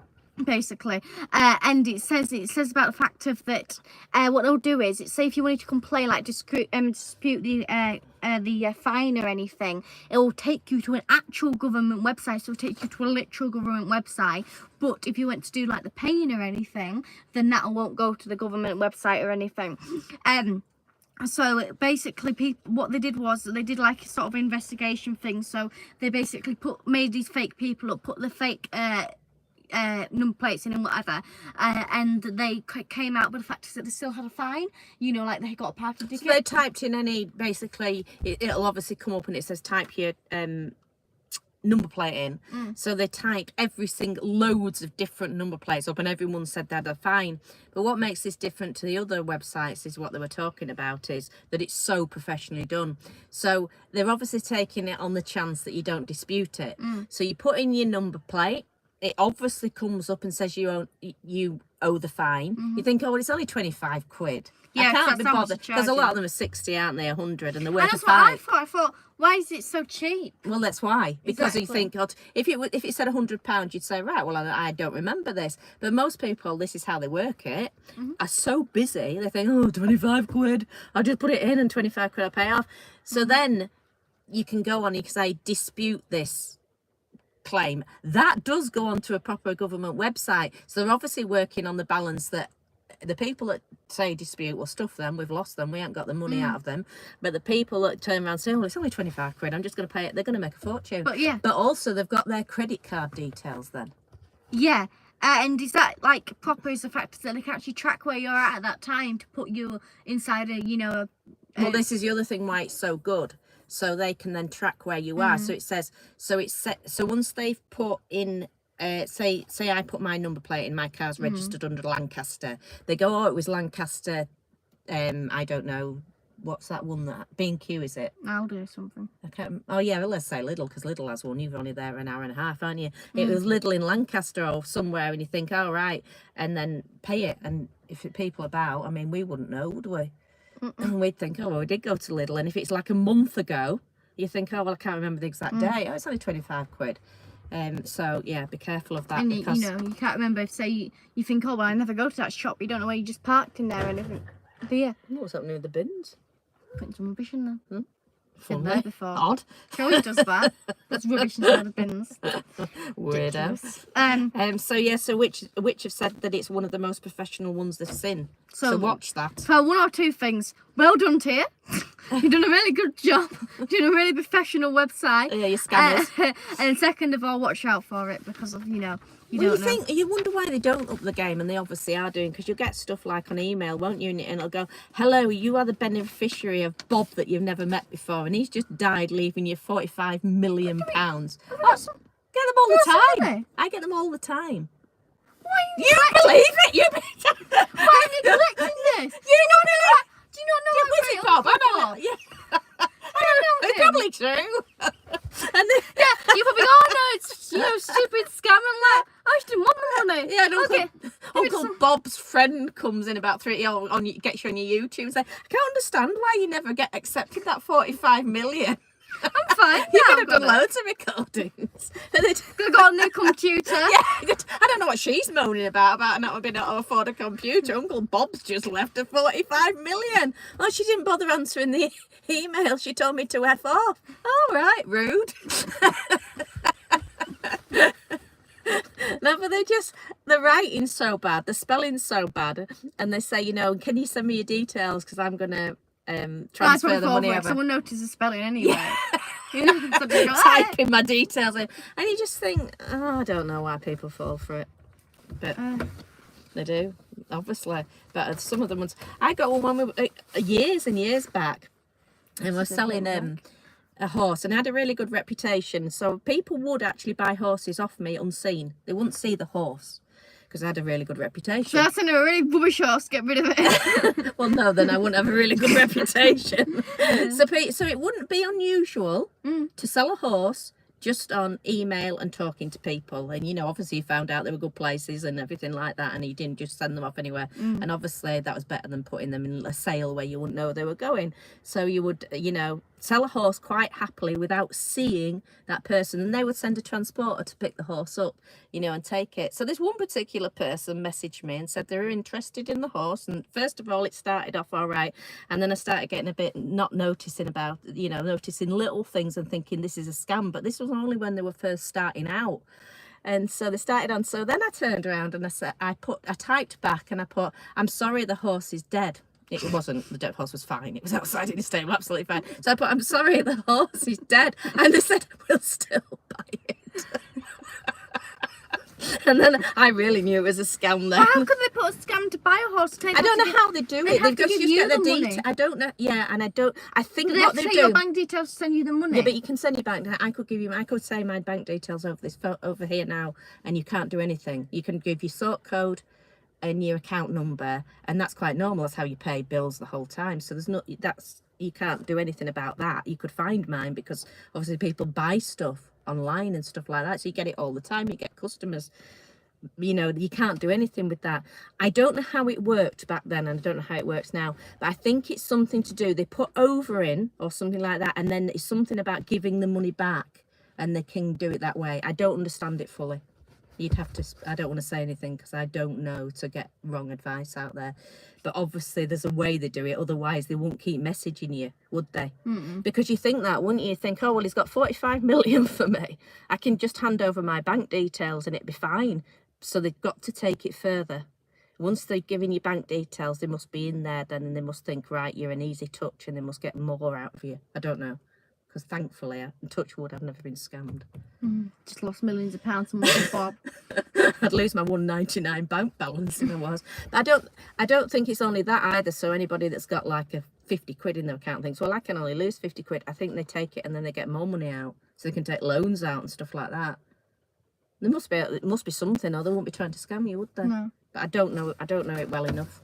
Basically, and it says about the fact of that what they'll do is, say if you wanted to complain, like dispute the fine or anything, it will take you to an actual government website. So it'll take you to a literal government website. But if you went to do like the paying or anything, then that won't go to the government website or anything. So basically, what they did was they did like a sort of investigation thing. So they basically made these fake people up, put the fake number plates in and whatever, and they came out with the fact that they still had a fine, like they got a parking ticket. So they typed in basically it'll obviously come up and it says type your number plate in. So they typed loads of different number plates up and everyone said they had a fine. But what makes this different to the other websites is what they were talking about is that it's so professionally done. So they're obviously taking it on the chance that you don't dispute it. So you put in your number plate, it obviously comes up and says you owe the fine. You think, oh, well, it's only 25 quid. Yeah, I can't be bothered because a lot of them are 60, aren't they? 100, and they're worth that's a five. What I thought. Why is it so cheap? Well, that's why. Because Exactly. you think, God, if it said £100, you'd say, right, well, I don't remember this. But most people, this is how they work it, are so busy, they think, oh, 25 quid, I'll just put it in and 25 quid I'll pay off. So then you can go on, you can say, dispute this claim. That does go onto a proper government website. So they're obviously working on the balance that the people that say dispute, well, stuff them, we've lost them, we haven't got the money out of them. But the people that turn around and say, oh, it's only 25 quid, I'm just going to pay it, they're going to make a fortune. But also they've got their credit card details then. Yeah. And is that like proper as the fact that they can actually track where you're at that time to put you inside well, this is the other thing why it's so good. So they can then track where you are. So it says, so once they've put in, say I put my number plate in, my car's registered under Lancaster. They go, oh, it was Lancaster, I don't know, what's that one that, B&Q is it? I'll do something. I can't, oh yeah, well, let's say Lidl, because Lidl has one. You're only there an hour and a half, aren't you? It was Lidl in Lancaster or somewhere, and you think, oh, right, and then pay it. And if people about, I mean, we wouldn't know, would we? And we'd think, oh, well, we did go to Lidl. And if it's like a month ago, you think, oh, well, I can't remember the exact day. Oh, it's only 25 quid. So yeah, be careful of that. And because you can't remember if, say, you think, oh, well, I never go to that shop. You don't know where you just parked in there or anything. Do you? what's happening with the bins? Putting some rubbish in there. Funny. Been there before. Odd. She always does that. There's rubbish inside the bins. Weirdo. So which have said that it's one of the most professional ones they've seen. So watch that. So one or two things. Well done, Tia. You've done a really good job. Doing a really professional website. Yeah, you scammers. And second of all, watch out for it because of, you don't know. You wonder why they don't up the game, and they obviously are doing, because you'll get stuff like on email, won't you? And it'll go, hello, you are the beneficiary of Bob that you've never met before, and he's just died, leaving you £45 million. Get them all the time. I get them all the time. Why are you believe it? Why are you collecting this? Do you not know Bob? I know. Yeah. It's probably true. And then, you probably go, oh no, it's stupid scam. I'm like, I just didn't want the money. Yeah, and Uncle Bob's friend comes in about 3 gets you on your YouTube and says, I can't understand why you never get accepted that 45 million. I'm fine. You could have done loads of recordings. Could have got a new computer. Yeah, I don't know what she's moaning about not being able to afford a computer. Uncle Bob's just left her 45 million. Oh, she didn't bother answering the email. She told me to F off. All right, rude. No, but the writing's so bad, the spelling's so bad, and they say, can you send me your details because I'm gonna transfer the money over. Someone noticed the spelling anyway. Typing my details in, and you just think, I don't know why people fall for it, but they do, obviously. But some of the ones I got one when we years and years back, and we're selling a horse, and I had a really good reputation, so people would actually buy horses off me unseen. They wouldn't see the horse because I had a really good reputation. So that's in a really rubbish horse, get rid of it. Well, no, then I wouldn't have a really good reputation. So it wouldn't be unusual to sell a horse just on email and talking to people. And, obviously you found out they were good places and everything like that, and you didn't just send them off anywhere. And obviously that was better than putting them in a sale where you wouldn't know they were going. So you would, sell a horse quite happily without seeing that person, and they would send a transporter to pick the horse up, and take it. So this one particular person messaged me and said they were interested in the horse, and first of all it started off all right, and then I started getting a bit not noticing about, noticing little things and thinking this is a scam, but this was only when they were first starting out. And so they started on, so then I turned around and I said, I typed back and I put, I'm sorry, the horse is dead. It wasn't, the dead horse was fine. It was outside in the stable, absolutely fine. So I put, I'm sorry, the horse is dead. And they said, we'll still buy it. And then I really knew it was a scam then. How could they put a scam to buy a horse? I don't know how they do it. They've just get the details. I don't know. Yeah, and I think what they do. Your bank details to send you the money. Yeah, but you can send your bank. I could say my bank details over here now, and you can't do anything. You can give your sort code and your account number, and that's quite normal. That's how you pay bills the whole time. So you can't do anything about that. You could find mine because obviously people buy stuff online and stuff like that, so you get it all the time. You get customers, you can't do anything with that. I don't know how it worked back then, and I don't know how it works now, but I think it's something to do, they put over in or something like that, and then it's something about giving the money back, and they can do it that way. I don't understand it fully. You'd have to, I don't want to say anything because I don't know, to get wrong advice out there, but obviously there's a way they do it, otherwise they won't keep messaging you, would they? Because you think that, wouldn't you? Think, oh well, he's got 45 million for me, I can just hand over my bank details and it'd be fine. So they've got to take it further. Once they've given you bank details, they must be in there then, and they must think, right, you're an easy touch, and they must get more out of you. I don't know, because thankfully, in touch wood, I've never been scammed. Just lost millions of pounds on my Bob. I'd lose my 199 bank balance if I was. But I don't think it's only that either. So anybody that's got like a 50 quid in their account thinks, well, I can only lose 50 quid. I think they take it and then they get more money out, so they can take loans out and stuff like that. It must be something, or they won't be trying to scam you, would they? No. But I don't know it well enough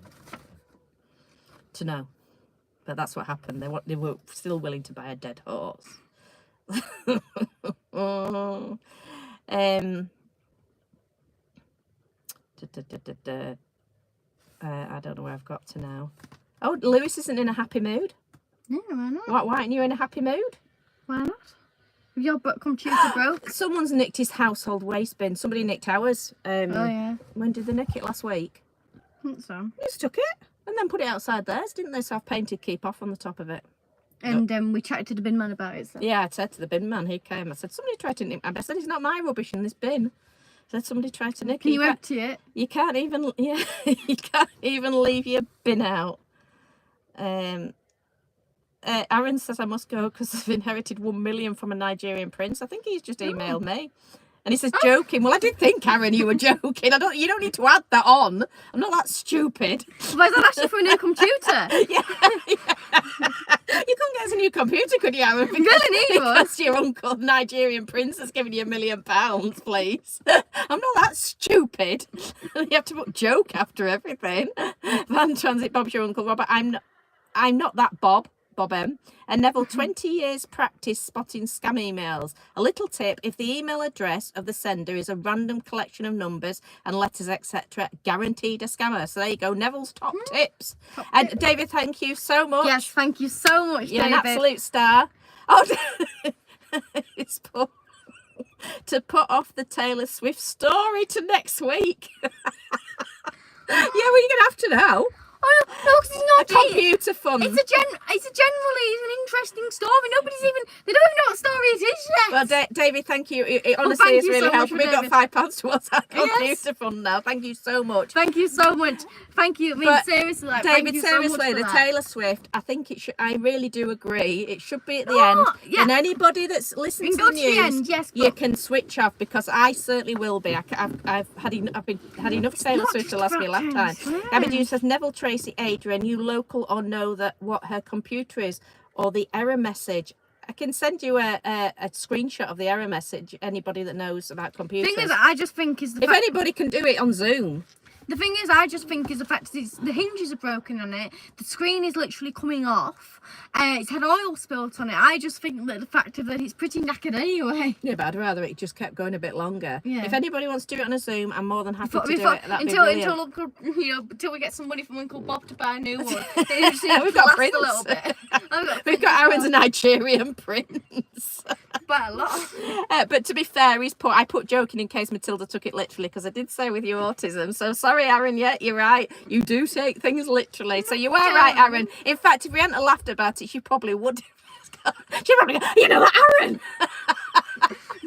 to know. But that's what happened. They were still willing to buy a dead horse. I don't know where I've got to now. Oh, Lewis isn't in a happy mood. Yeah, why not? Why aren't you in a happy mood? Why not? Your computer broke. Someone's nicked his household waste bin. Somebody nicked ours. Oh yeah. When did they nick it? Last week. I think so. They just took it and then put it outside theirs, didn't they? So I've painted keep off on the top of it. And we chatted to the bin man about it. So. Yeah, I said to the bin man, he came. I said, somebody tried to nick. I said, it's not my rubbish in this bin. I said, somebody tried to nick it. Can you empty it? You can't even. Yeah, you can't even leave your bin out. Aaron says I must go because I've inherited 1 million from a Nigerian prince. I think he's just emailed me. And he says, joking. Well, I did think, Aaron, you were joking. You don't need to add that on. I'm not that stupid. Why is that actually for a new computer? Yeah. You couldn't get us a new computer, could you, Aaron? Because your uncle, Nigerian prince, has given you £1 million, please. I'm not that stupid. You have to put joke after everything. Van Transit, Bob's your uncle, Robert. I'm not that Bob M. And Neville, 20 years practice spotting scam emails. A little tip, if the email address of the sender is a random collection of numbers and letters, etc., guaranteed a scammer. So there you go, Neville's top tips. And David, thank you so much. Yes, thank you so much, You're David. an absolute star. Oh, it's to put off the Taylor Swift story to next week. Yeah, well, you're going to have to now. Oh no, because it's not a computer fun. It's generally an interesting story. They don't even know what story it is yet. Well, David, thank you. It honestly is really helpful. We've got £5 towards our computer fund now. Thank you so much. Thank you so much. Thank you. I mean, seriously, David, thank you seriously, so much for the that. Taylor Swift, I think it should. I really do agree. It should be at the end. Yeah. And anybody that's listening to the news, you can switch off because I certainly will be. I've had enough Taylor Swift to last me a lifetime. Gabby Dew says, Neville, Tracy, Adrian, you local or know that what her computer is or the error message. I can send you a screenshot of the error message. Anybody that knows about computers. The thing is, I just think is the if fact anybody can do it on Zoom. The thing is, I just think is the fact is the hinges are broken on it. The screen is literally coming off. It's had oil spilt on it. I just think that the fact of that it's pretty knackered anyway. Yeah, but I'd rather it just kept going a bit longer. Yeah. If anybody wants to do it on a Zoom, I'm more than happy to do it. That'd be brilliant. Until we get some money from Uncle Bob to buy a new one. We've got Prince. A little bit. We've got Aaron's Nigerian Prince. But a lot. But to be fair, I put joking in case Matilda took it literally because I did say with your autism. So sorry, Aaron. Yeah, you're right. You do take things literally. So you are right, Aaron. In fact, if we hadn't laughed about it, she probably would. She probably go, you know what, Aaron?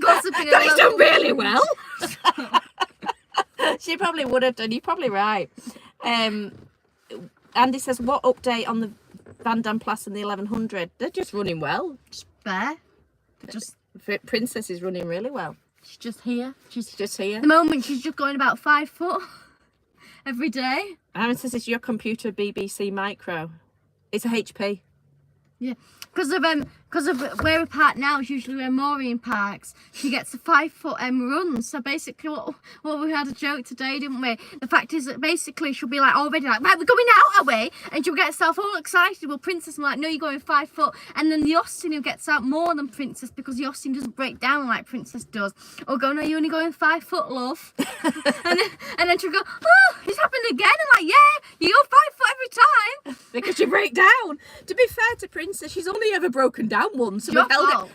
Gossiping. God, he's done really well. She probably would have done. You're probably right. Andy says, what update on the Van Dam Plus and the 1100? They're just running well. Just there. Princess is running really well. She's just here. She's just here. At the moment, she's just going about 5 foot every day. Aaron says, is your computer BBC Micro? It's a HP. Yeah, because of where we park now is usually where Maureen parks. She gets a 5 foot run. So basically, what we had a joke today, didn't we? The fact is that basically she'll be like already like, right, we're going out our way, and she'll get herself all excited. Well, Princess, I'm like, no, you're going 5 foot, and then the Austin who gets out more than Princess because the Austin doesn't break down like Princess does. Or go, no, you're only going 5 foot, love. and then she'll go, oh, it's happened again. I'm like, yeah, you go 5 foot every time because you break down. To be fair to Princess, she's only ever broken down once, and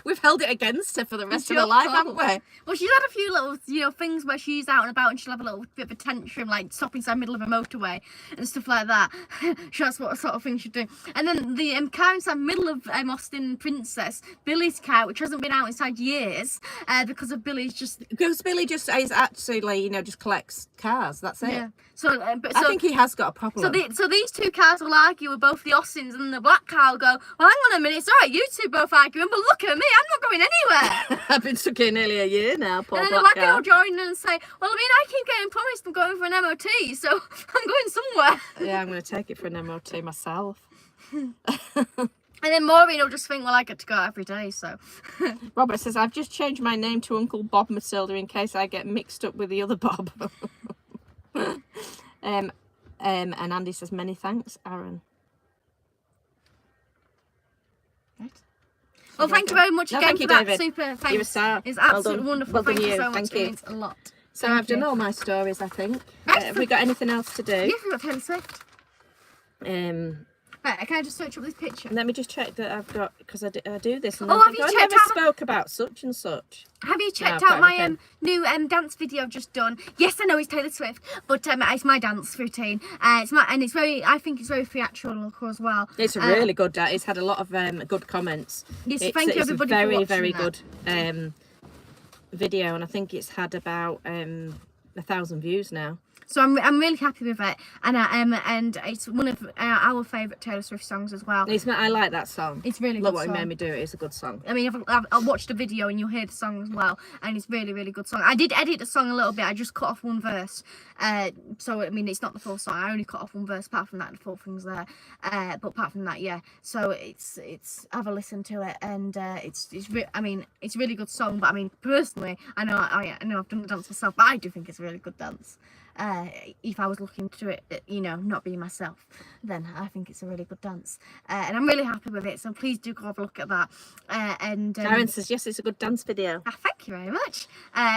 we've held it against her for the rest of her life, haven't we? Well, she's had a few little, things where she's out and about and she'll have a little bit of a tantrum, like stop inside the middle of a motorway and stuff like that. That's what sort of thing she'd do. And then the car inside the middle of Austin Princess, Billy's car, which hasn't been out inside years because of Billy's just... Because Billy just is actually, just collects cars, that's it. Yeah. So I think he has got a problem. So these two cars will argue with both the Austins, and the black car will go, well, hang on a minute, it's all right, you two both arguing, but look at me, I'm not going anywhere. I've been stuck here nearly a year now, poor black car. And then the black car will join in and say, well, I mean, I keep getting promised I'm going for an MOT, so I'm going somewhere. Yeah, I'm going to take it for an MOT myself. And then Maureen will just think, well, I get to go out every day, so. Robert says, I've just changed my name to Uncle Bob Matilda in case I get mixed up with the other Bob. And Andy says, many thanks, Aaron. Right. Well, thank you very much again for that. David. Super, thanks. You're a star. It's absolutely wonderful. Well done, thank you you. so much. Thank you. It means a lot. So I've done all my stories, I think. Have we got anything else to do? Yes, we've got Taylor Swift. Right, can I just search up this picture? Let me just check that I've got, because I do this. And Oh, have you I checked never out spoke about such and such. Have you checked No, out my okay. new dance video I've just done? Yes, I know it's Taylor Swift, but it's my dance routine. It's very, I think it's very theatrical as well. It's a really good. It's had a lot of good comments. Yes, It's, thank you it's everybody a very, for watching very that. good video, and I think it's had about 1,000 views now. So I'm really happy with it, and it's one of our favourite Taylor Swift songs as well. I like that song. It's really Look good what song. it made me do. It's a good song. I mean, I've watched the video and you'll hear the song as well, and it's really, really good song. I did edit the song a little bit. I just cut off one verse, so I mean it's not the full song. I only cut off one verse. Apart from that, the full thing's there. But apart from that, yeah. So it's have a listen to it, and it's a really good song. But I mean, personally, I know I've done the dance myself, but I do think it's a really good dance. If I was looking to it, not being myself, then I think it's a really good dance, and I'm really happy with it. So please do go have a look at that. Aaron says yes, it's a good dance video. Thank you very much.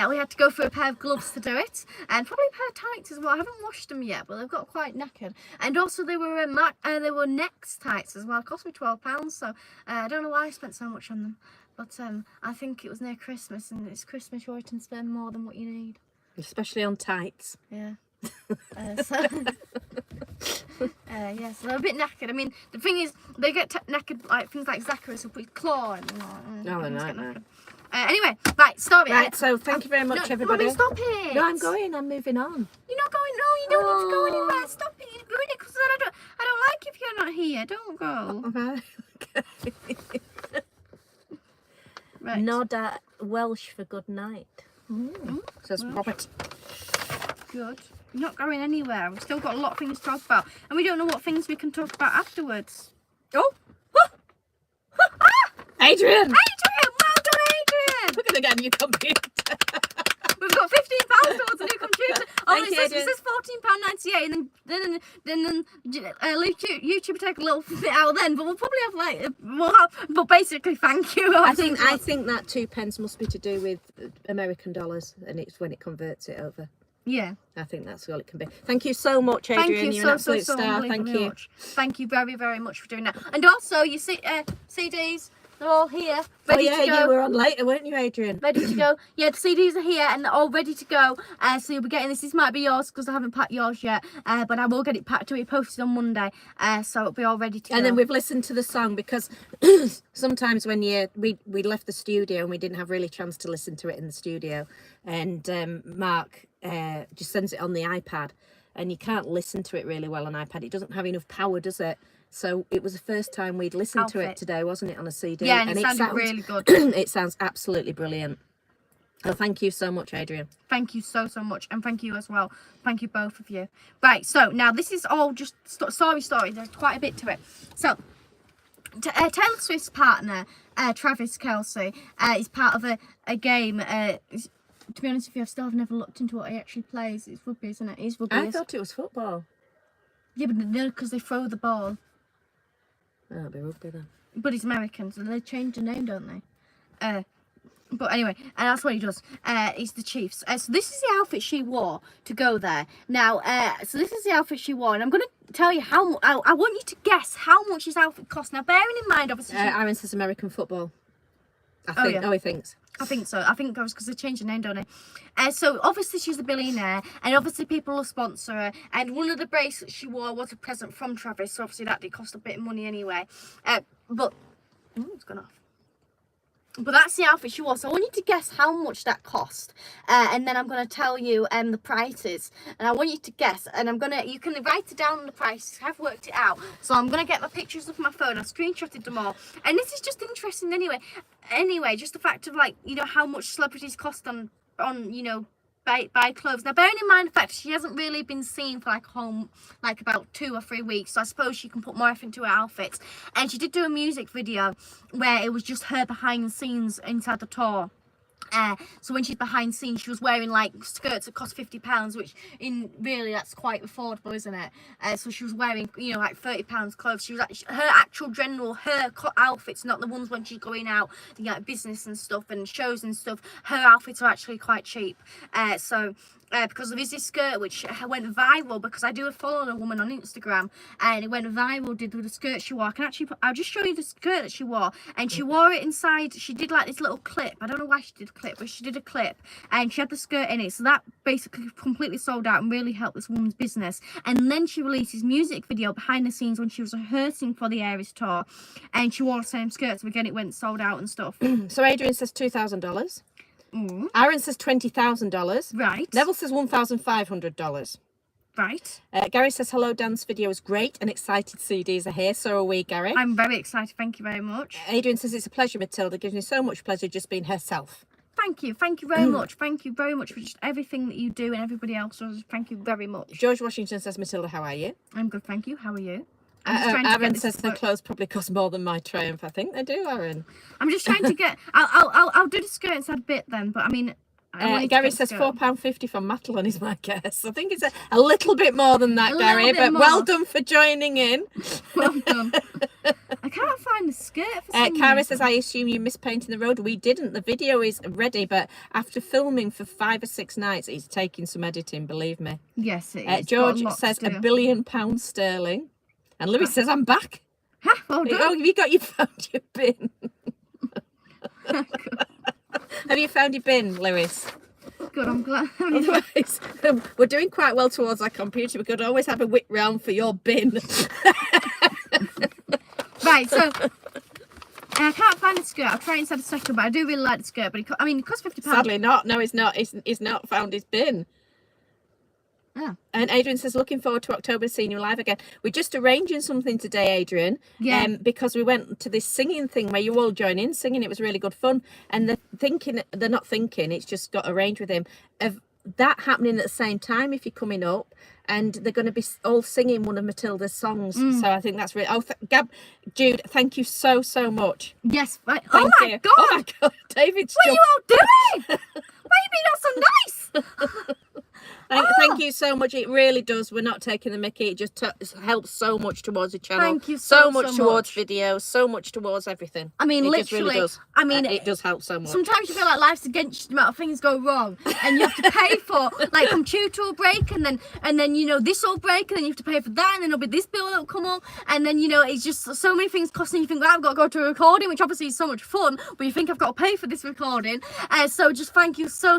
We had to go for a pair of gloves to do it, and probably a pair of tights as well. I haven't washed them yet, but they've got quite knackered. And also they were Next tights as well. It cost me £12, so I don't know why I spent so much on them. But I think it was near Christmas, and it's Christmas. You always can spend more than what you need. Especially on tights. Yeah. So they're a bit knackered. I mean, the thing is, they get knackered like things like Zachary's will put his claw and No, they're not. No. Anyway, right, stop it. Right, so thank you very much, everybody. No, stop it. No, I'm going. I'm moving on. You're not going. No, you don't need to go anywhere. Stop it. You're doing it because I don't like if you're not here. Don't go. Okay. Right. Nod Welsh for good night. Says Welsh. Robert. Good. You're not going anywhere. We've still got a lot of things to talk about, and we don't know what things we can talk about afterwards. Oh. Adrian! Well done, Adrian! We're going to get a new computer. We've got £15 towards a new computer. Thank you, It Adrian. says £14.98, and then YouTube will take a little bit out then, but we'll probably have but basically, thank you. I think that 2p must be to do with American dollars, and it's when it converts it over. Yeah. I think that's all it can be. Thank you so much, Adrian. Thank you You're an absolute star. Thank unbelievably you. much. Thank you very, very much for doing that. And also, you see, CDs, they're all here, ready to go. You were on later, weren't you, Adrian? Ready to go. Yeah, the CDs are here and they're all ready to go. So you'll be getting this. This might be yours because I haven't packed yours yet. But I will get it packed to be posted on Monday. So it'll be all ready to go. And then we've listened to the song because sometimes when we left the studio and we didn't have really chance to listen to it in the studio, and Mark just sends it on the iPad, and you can't listen to it really well on iPad. It doesn't have enough power, does it? So it was the first time we'd listened to it today, wasn't it, on a CD? Yeah, and it sounded really good. It sounds absolutely brilliant. Well, thank you so much, Adrian. Thank you so much, and thank you as well. Thank you both of you. Right, so now this is all just story. There's quite a bit to it. So Taylor Swift's partner, Travis Kelce, is part of a game. To be honest with you, I still have never looked into what he actually plays. It's rugby, isn't it? It's rugby. I thought it was football. Yeah, but no, because they throw the ball. Oh, it'll be rugby then. But he's American, so they change the name, don't they? But anyway, and that's what he does. He's the Chiefs. So this is the outfit she wore to go there. Now, so this is the outfit she wore, and I'm going to tell you how. I want you to guess how much this outfit cost. Now, bearing in mind, obviously, Aaron says American football. I think. Yeah. Oh, he thinks. I think so. I think that was because they changed the name, don't they? So obviously she's a billionaire, and obviously people will sponsor her. And one of the bracelets she wore was a present from Travis, so obviously that did cost a bit of money anyway. It's gone off. But that's the outfit she wore. So I want you to guess how much that cost, and then I'm going to tell you the prices. And I want you to guess, and you can write it down on the prices. I've worked it out. So I'm going to get my pictures of my phone. I've screenshotted them all. And this is just interesting anyway. Anyway, just the fact of how much celebrities cost on buy clothes. Now, bearing in mind the fact she hasn't really been seen for about 2 or 3 weeks, so I suppose she can put more effort into her outfits. And she did do a music video where it was just her behind the scenes inside the tour. So when she's behind scenes, she was wearing skirts that cost £50, which that's quite affordable, isn't it? So she was wearing £30 clothes. She was her actual general outfits, not the ones when she's going out business and stuff and shows and stuff. Her outfits are actually quite cheap. So because there is this skirt which went viral, because I do follow a woman on Instagram, and it went viral, did with the skirt she wore. I'll just show you the skirt that she wore, and she wore it inside. She did like this little clip. I don't know why she did a clip, but she did a clip, and she had the skirt in it, so that basically completely sold out and really helped this woman's business. And then she released this music video behind the scenes when she was rehearsing for the Aries tour, and she wore the same skirt, so again it went sold out and stuff. So Adrian says $2,000. Aaron says $20,000. Right. Neville says $1,500. Right. Gary says, hello, dance video is great and excited CDs are here. So are we, Gary. I'm very excited. Thank you very much. Adrian says, it's a pleasure, Matilda. Gives me so much pleasure just being herself. Thank you. Thank you very much. Thank you very much for just everything that you do and everybody else does. Thank you very much. George Washington says, Matilda, how are you? I'm good, thank you. How are you? Aaron says the clothes probably cost more than my Triumph. I think they do, Aaron. I'm just trying to get... I'll do the skirt inside bit then, but I mean... Gary says £4.50 from Matlin is my guess. I think it's a little bit more than that, Gary, but well done for joining in. Well done. I can't find the skirt for some Cara reason. says, I assume you missed painting the road. We didn't. The video is ready, but after filming for 5 or 6 nights, it's taking some editing, believe me. Yes, it is. George says £1 billion sterling. And Lewis says, I'm back. Ha, well done. Oh, you found your bin. Have you found your bin, Lewis? Good, I'm glad. Otherwise, we're doing quite well towards our computer. We could always have a whip round for your bin. Right, so I can't find the skirt. I'll try inside a second, but I do really like the skirt. But it costs £50. Sadly not. No, he's not. He's not found his bin. Oh. And Adrian says, looking forward to October seeing you live again. We're just arranging something today, Adrian. Yeah. Because we went to this singing thing where you all join in singing. It was really good fun. And they're not thinking, it's just got arranged with him, of that happening at the same time if you're coming up. And they're going to be all singing one of Matilda's songs. So I think that's really... Oh, Jude, thank you so much. Yes. Right. Thank Oh, you. my God. Oh, my God. David's What are you all doing? Why are you being all so nice? Thank you so much. It really does. We're not taking the mickey. It just helps so much towards the channel. Thank you so so much towards videos, so much towards everything. I mean, it literally. just really does. I mean, it does help so much. Sometimes you feel like life's against you, the amount of things go wrong, and you have to pay for like computer will break, and then this will break, and then you have to pay for that, and then there'll be this bill that'll come up, and then it's just so many things costing. You think, well, I've got to go to a recording, which obviously is so much fun, but you think I've got to pay for this recording. So just thank you so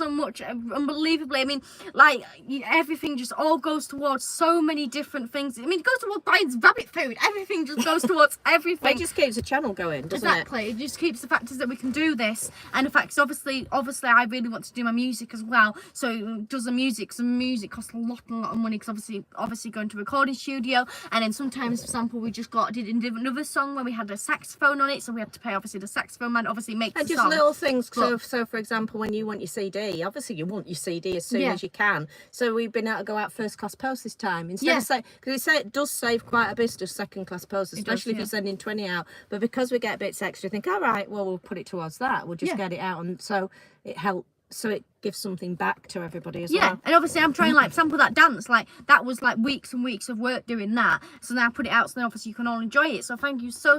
much, unbelievably. I mean, like everything just all goes towards so many different things. I mean, it goes towards buying rabbit food. Everything just goes towards everything. It just keeps the channel going, doesn't exactly. It just keeps the factors that we can do this, and the fact is obviously I really want to do my music as well. So it does the music, because the music costs a lot of money, because obviously going to a recording studio, and then sometimes, for example, we just did another song where we had a saxophone on it, so we had to pay obviously the saxophone man obviously makes and the just song. little things. So for example, when you want your CD, obviously you want your CD as soon as you can. So we've been able to go out first class post this time instead of say, because it does save quite a bit of second class post, especially if you're sending 20 out. But because we get bits extra, think, all right, well, we'll put it towards that. We'll just get it out, and so it helps. So it gives something back to everybody as well. Yeah, and obviously I'm trying like sample that dance, like that was like weeks and weeks of work doing that. So now I put it out, so then obviously you can all enjoy it. So thank you so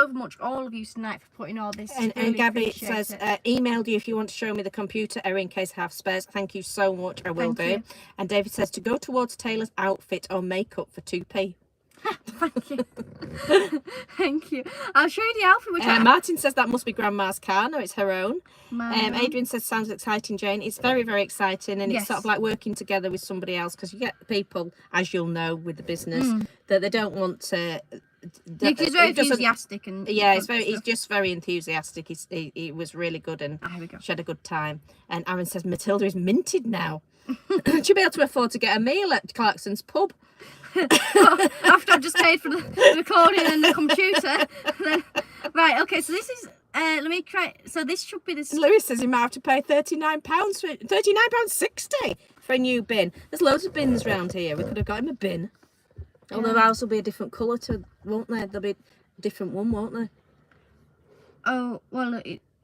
much, all of you tonight, for putting all this. And Gabby says, emailed you if you want to show me the computer error in case I have spares. Thank you so much. I will do. And David says to go towards Taylor's outfit or makeup for 2p. Thank you. Thank you. I'll show you the outfit. Which Martin says that must be Grandma's car. No, it's her own. Adrian says sounds exciting, Jane. It's very, very exciting, and it's sort of like working together with somebody else, because you get people, as you'll know, with the business that they don't want to. He's very enthusiastic, and he's just very enthusiastic. He was really good, and she had a good time. And Aaron says Matilda is minted now. She'll be able to afford to get a meal at Clarkson's pub. After I've just paid for the recording and the computer. Right, okay, so this is let me try. So this should be this. Lewis says he might have to pay £39 for £39.60 for a new bin. There's loads of bins around here. We could have got him a bin. Although ours will be a different colour won't they? There'll be a different one, won't they? Oh well,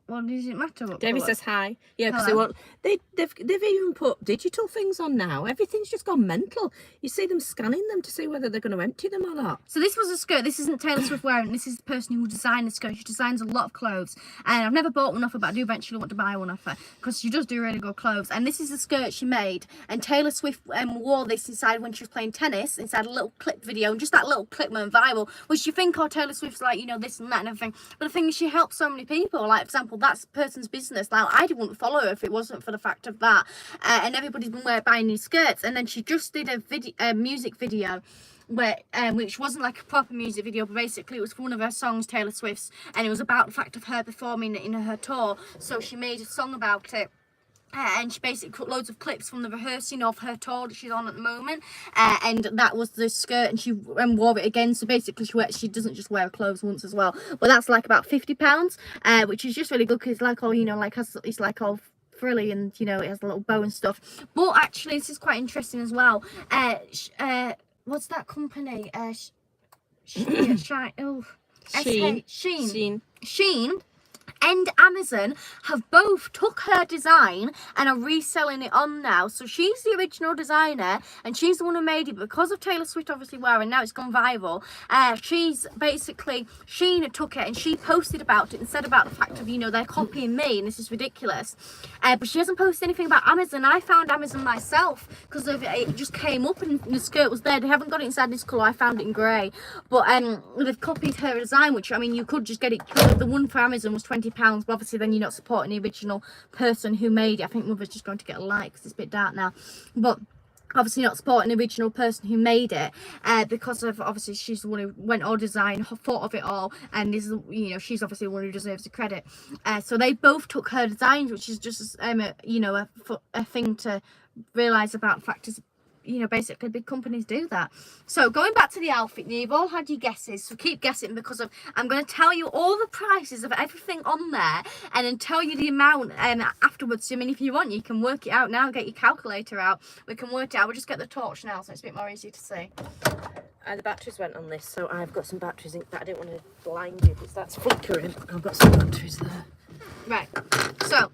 Well, does it matter what Davey colour? says hi. Yeah, because Hello. they've even put digital things on now. Everything's just gone mental. You see them scanning them to see whether they're going to empty them or not. So this was a skirt. This isn't Taylor Swift wearing. This is the person who designed the skirt. She designs a lot of clothes, and I've never bought one off her, but I do eventually want to buy one off her because she does do really good clothes. And this is the skirt she made. And Taylor Swift wore this inside when she was playing tennis, inside a little clip video, and just that little clip went viral. Which you think, oh, Taylor Swift's like, you know, this and that and everything. But the thing is, she helps so many people. Like, for example, that's a person's business. Now, I wouldn't follow her if it wasn't for the fact of that. And everybody's been buying these skirts. And then she just did a music video where which wasn't like a proper music video, but basically it was for one of her songs, Taylor Swift's, and it was about the fact of her performing in her tour. So she made a song about it. And she basically cut loads of clips from the rehearsing of her tour that she's on at the moment, and that was the skirt, and she wore it again. So basically she doesn't just wear her clothes once as well, but that's like about £50, which is just really good because it's like all, you know, like it's like all frilly, and you know, it has a little bow and stuff. But actually this is quite interesting as well. What's that company? Shein and Amazon have both took her design and are reselling it on now. So she's the original designer and she's the one who made it. Because of Taylor Swift obviously wearing, now it's gone viral. She's basically, Shein took it and she posted about it and said about the fact of, you know, they're copying me and this is ridiculous. But she hasn't posted anything about Amazon. I found Amazon myself because it just came up and the skirt was there. They haven't got it inside this colour. I found it in grey. But they've copied her design, which, I mean, you could just get it. The one for Amazon was £20, but obviously then you're not supporting the original person who made it. I think Mother's just going to get a like because it's a bit dark now. But obviously not supporting the original person who made it, because of obviously she's the one who went all design, thought of it all, and is, you know, she's obviously the one who deserves the credit. So they both took her designs, which is just you know, a thing to realise about the fact is, you know, basically big companies do that. So going back to the outfit, you've all had your guesses, so keep guessing because I'm going to tell you all the prices of everything on there and then tell you the amount afterwards. I mean, if you want, you can work it out now, get your calculator out, we can work it out. We'll just get the torch now so it's a bit more easy to see. The batteries went on this, so I've got some batteries in, but I didn't want to blind you because that's flickering. I've got some batteries there. Right, so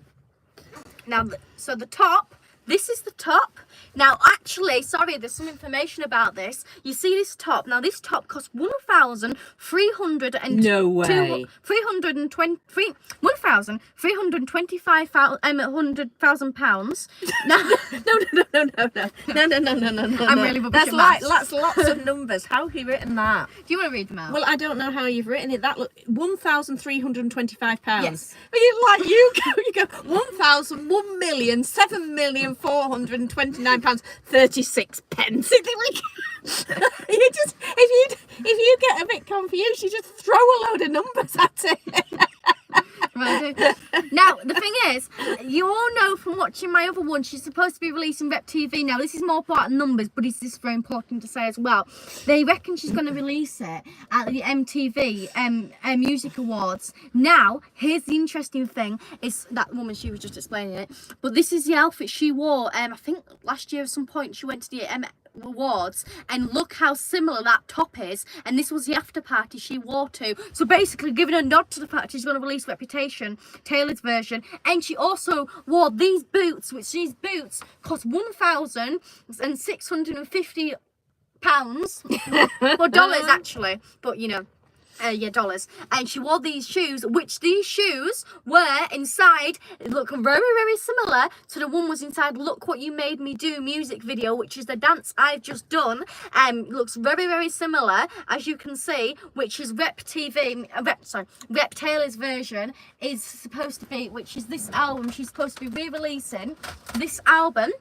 now, so the top, this is the top. Now, actually, sorry, there's some information about this. You see this top? Now, this top costs £1,325,000. No way. £1,325,000. No. I'm really rubbish at maths. That's lots of numbers. How have you written that? Do you want to read them out? Well, I don't know how you've written it. That look, £1,325. Yes. You go 1,000, 1,007,429 £36. You just, if you get a bit confused, you just throw a load of numbers at it. Right. Now, the thing is, you all know from watching my other one, she's supposed to be releasing Rep TV. Now, this is more part of numbers, but it's just very important to say as well. They reckon she's going to release it at the MTV Music Awards. Now, here's the interesting thing. It's that woman, she was just explaining it. But this is the outfit she wore, I think last year at some point, she went to the awards, and look how similar that top is, and this was the after party she wore to. So basically giving a nod to the fact she's going to release Reputation, Taylor's version. And she also wore these boots, which these boots cost £1,650 or dollars actually, but you know, yeah, dollars. And she wore these shoes, which these shoes were inside, look very, very similar to the one was inside Look What You Made Me Do music video, which is the dance I've just done. Looks very, very similar, as you can see, which is Rep Taylor's version is supposed to be, which is this album. She's supposed to be re-releasing this album.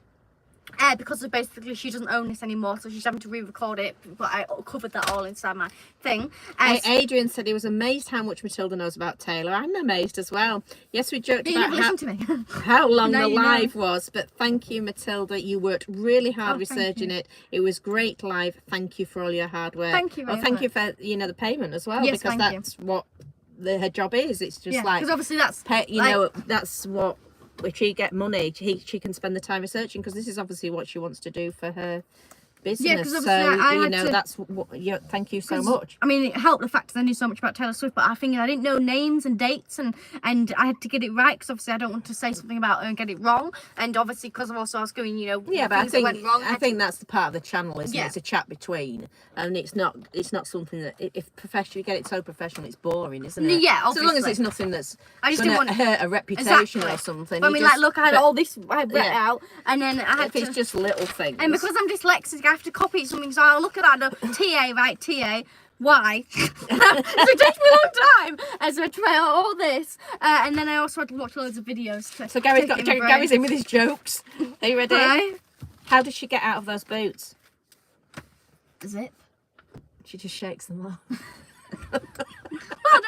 Because of basically she doesn't own this anymore, so she's having to re-record it, but I covered that all inside my thing. Adrian said he was amazed how much Matilda knows about Taylor. I'm amazed as well. Yes, we joked about how long the live was, but thank you, Matilda. You worked really hard researching it. It was great live. Thank you for all your hard work. Thank you very much. Thank you for, you know, the payment as well, because that's what her job is. It's just like, because obviously that's know, that's what, if she get money, she can spend the time researching, because this is obviously what she wants to do for her business. 'cause So obviously I you had know to- that's what. Thank you so much. I mean, it helped the fact that I knew so much about Taylor Swift, but I think I didn't know names and dates, and I had to get it right because obviously I don't want to say something about her and get it wrong, and obviously because also I was going, you know, Yeah, but I things that think went wrong. I think that's the part of the channel, isn't Yeah. it? It's a chat between, and it's not something that if professional you get it so professional, it's boring, isn't it? Yeah, So as long as obviously. it's nothing that's I just going didn't to want hurt a reputation exactly or something. But I you mean, just- like, look, I had but all this I read yeah. out, and then I had if it's to. just little things. And because I'm dyslexic, I have to copy something. So I'll look at that, TA, right? TA, Y. So it takes me a long time. And so I try out all this. And then I also had to watch loads of videos. So Gary's take it in my Gary's brain. in with his jokes. Are you ready? Right? How does she get out of those boots? Zip. She just shakes them off. Well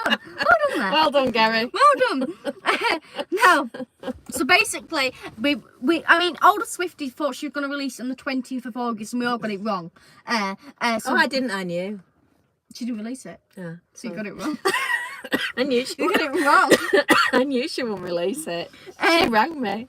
done. Well done there. Well done, Gary. Well done. No. So basically, I mean, older Swiftie thought she was going to release it on the 20th of August, and we all got it wrong. So Oh, I didn't. I knew. she didn't release it. Yeah. So you got it wrong. I knew she. You got it wrong. I knew she wouldn't release it. She rang me.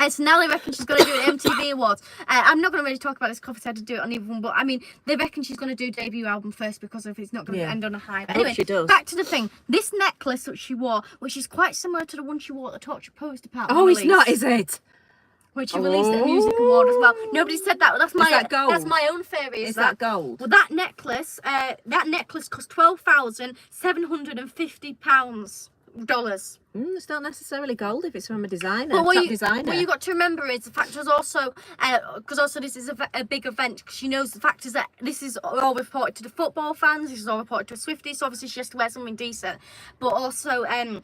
So now they reckon she's going to do an MTV Awards. I'm not going to really talk about this because I had to do it on either one, but I mean, they reckon she's going to do a debut album first because if it's not going to end on a high. But I hope anyway, she does. back to the thing. This necklace that she wore, which is quite similar to the one she wore at the Torture Post Department. Oh, it's not, is it? Which she released at a music award as well. Nobody said that. That's my that gold? That's my own theory. Is that gold? Well, that necklace cost $12,750. It's not necessarily gold if it's from a designer, But top designer. what you got to remember is the fact is also, because also this is a big event, because she knows the fact is that this is all reported to the football fans, this is all reported to Swifties, so obviously she has to wear something decent. But also, don't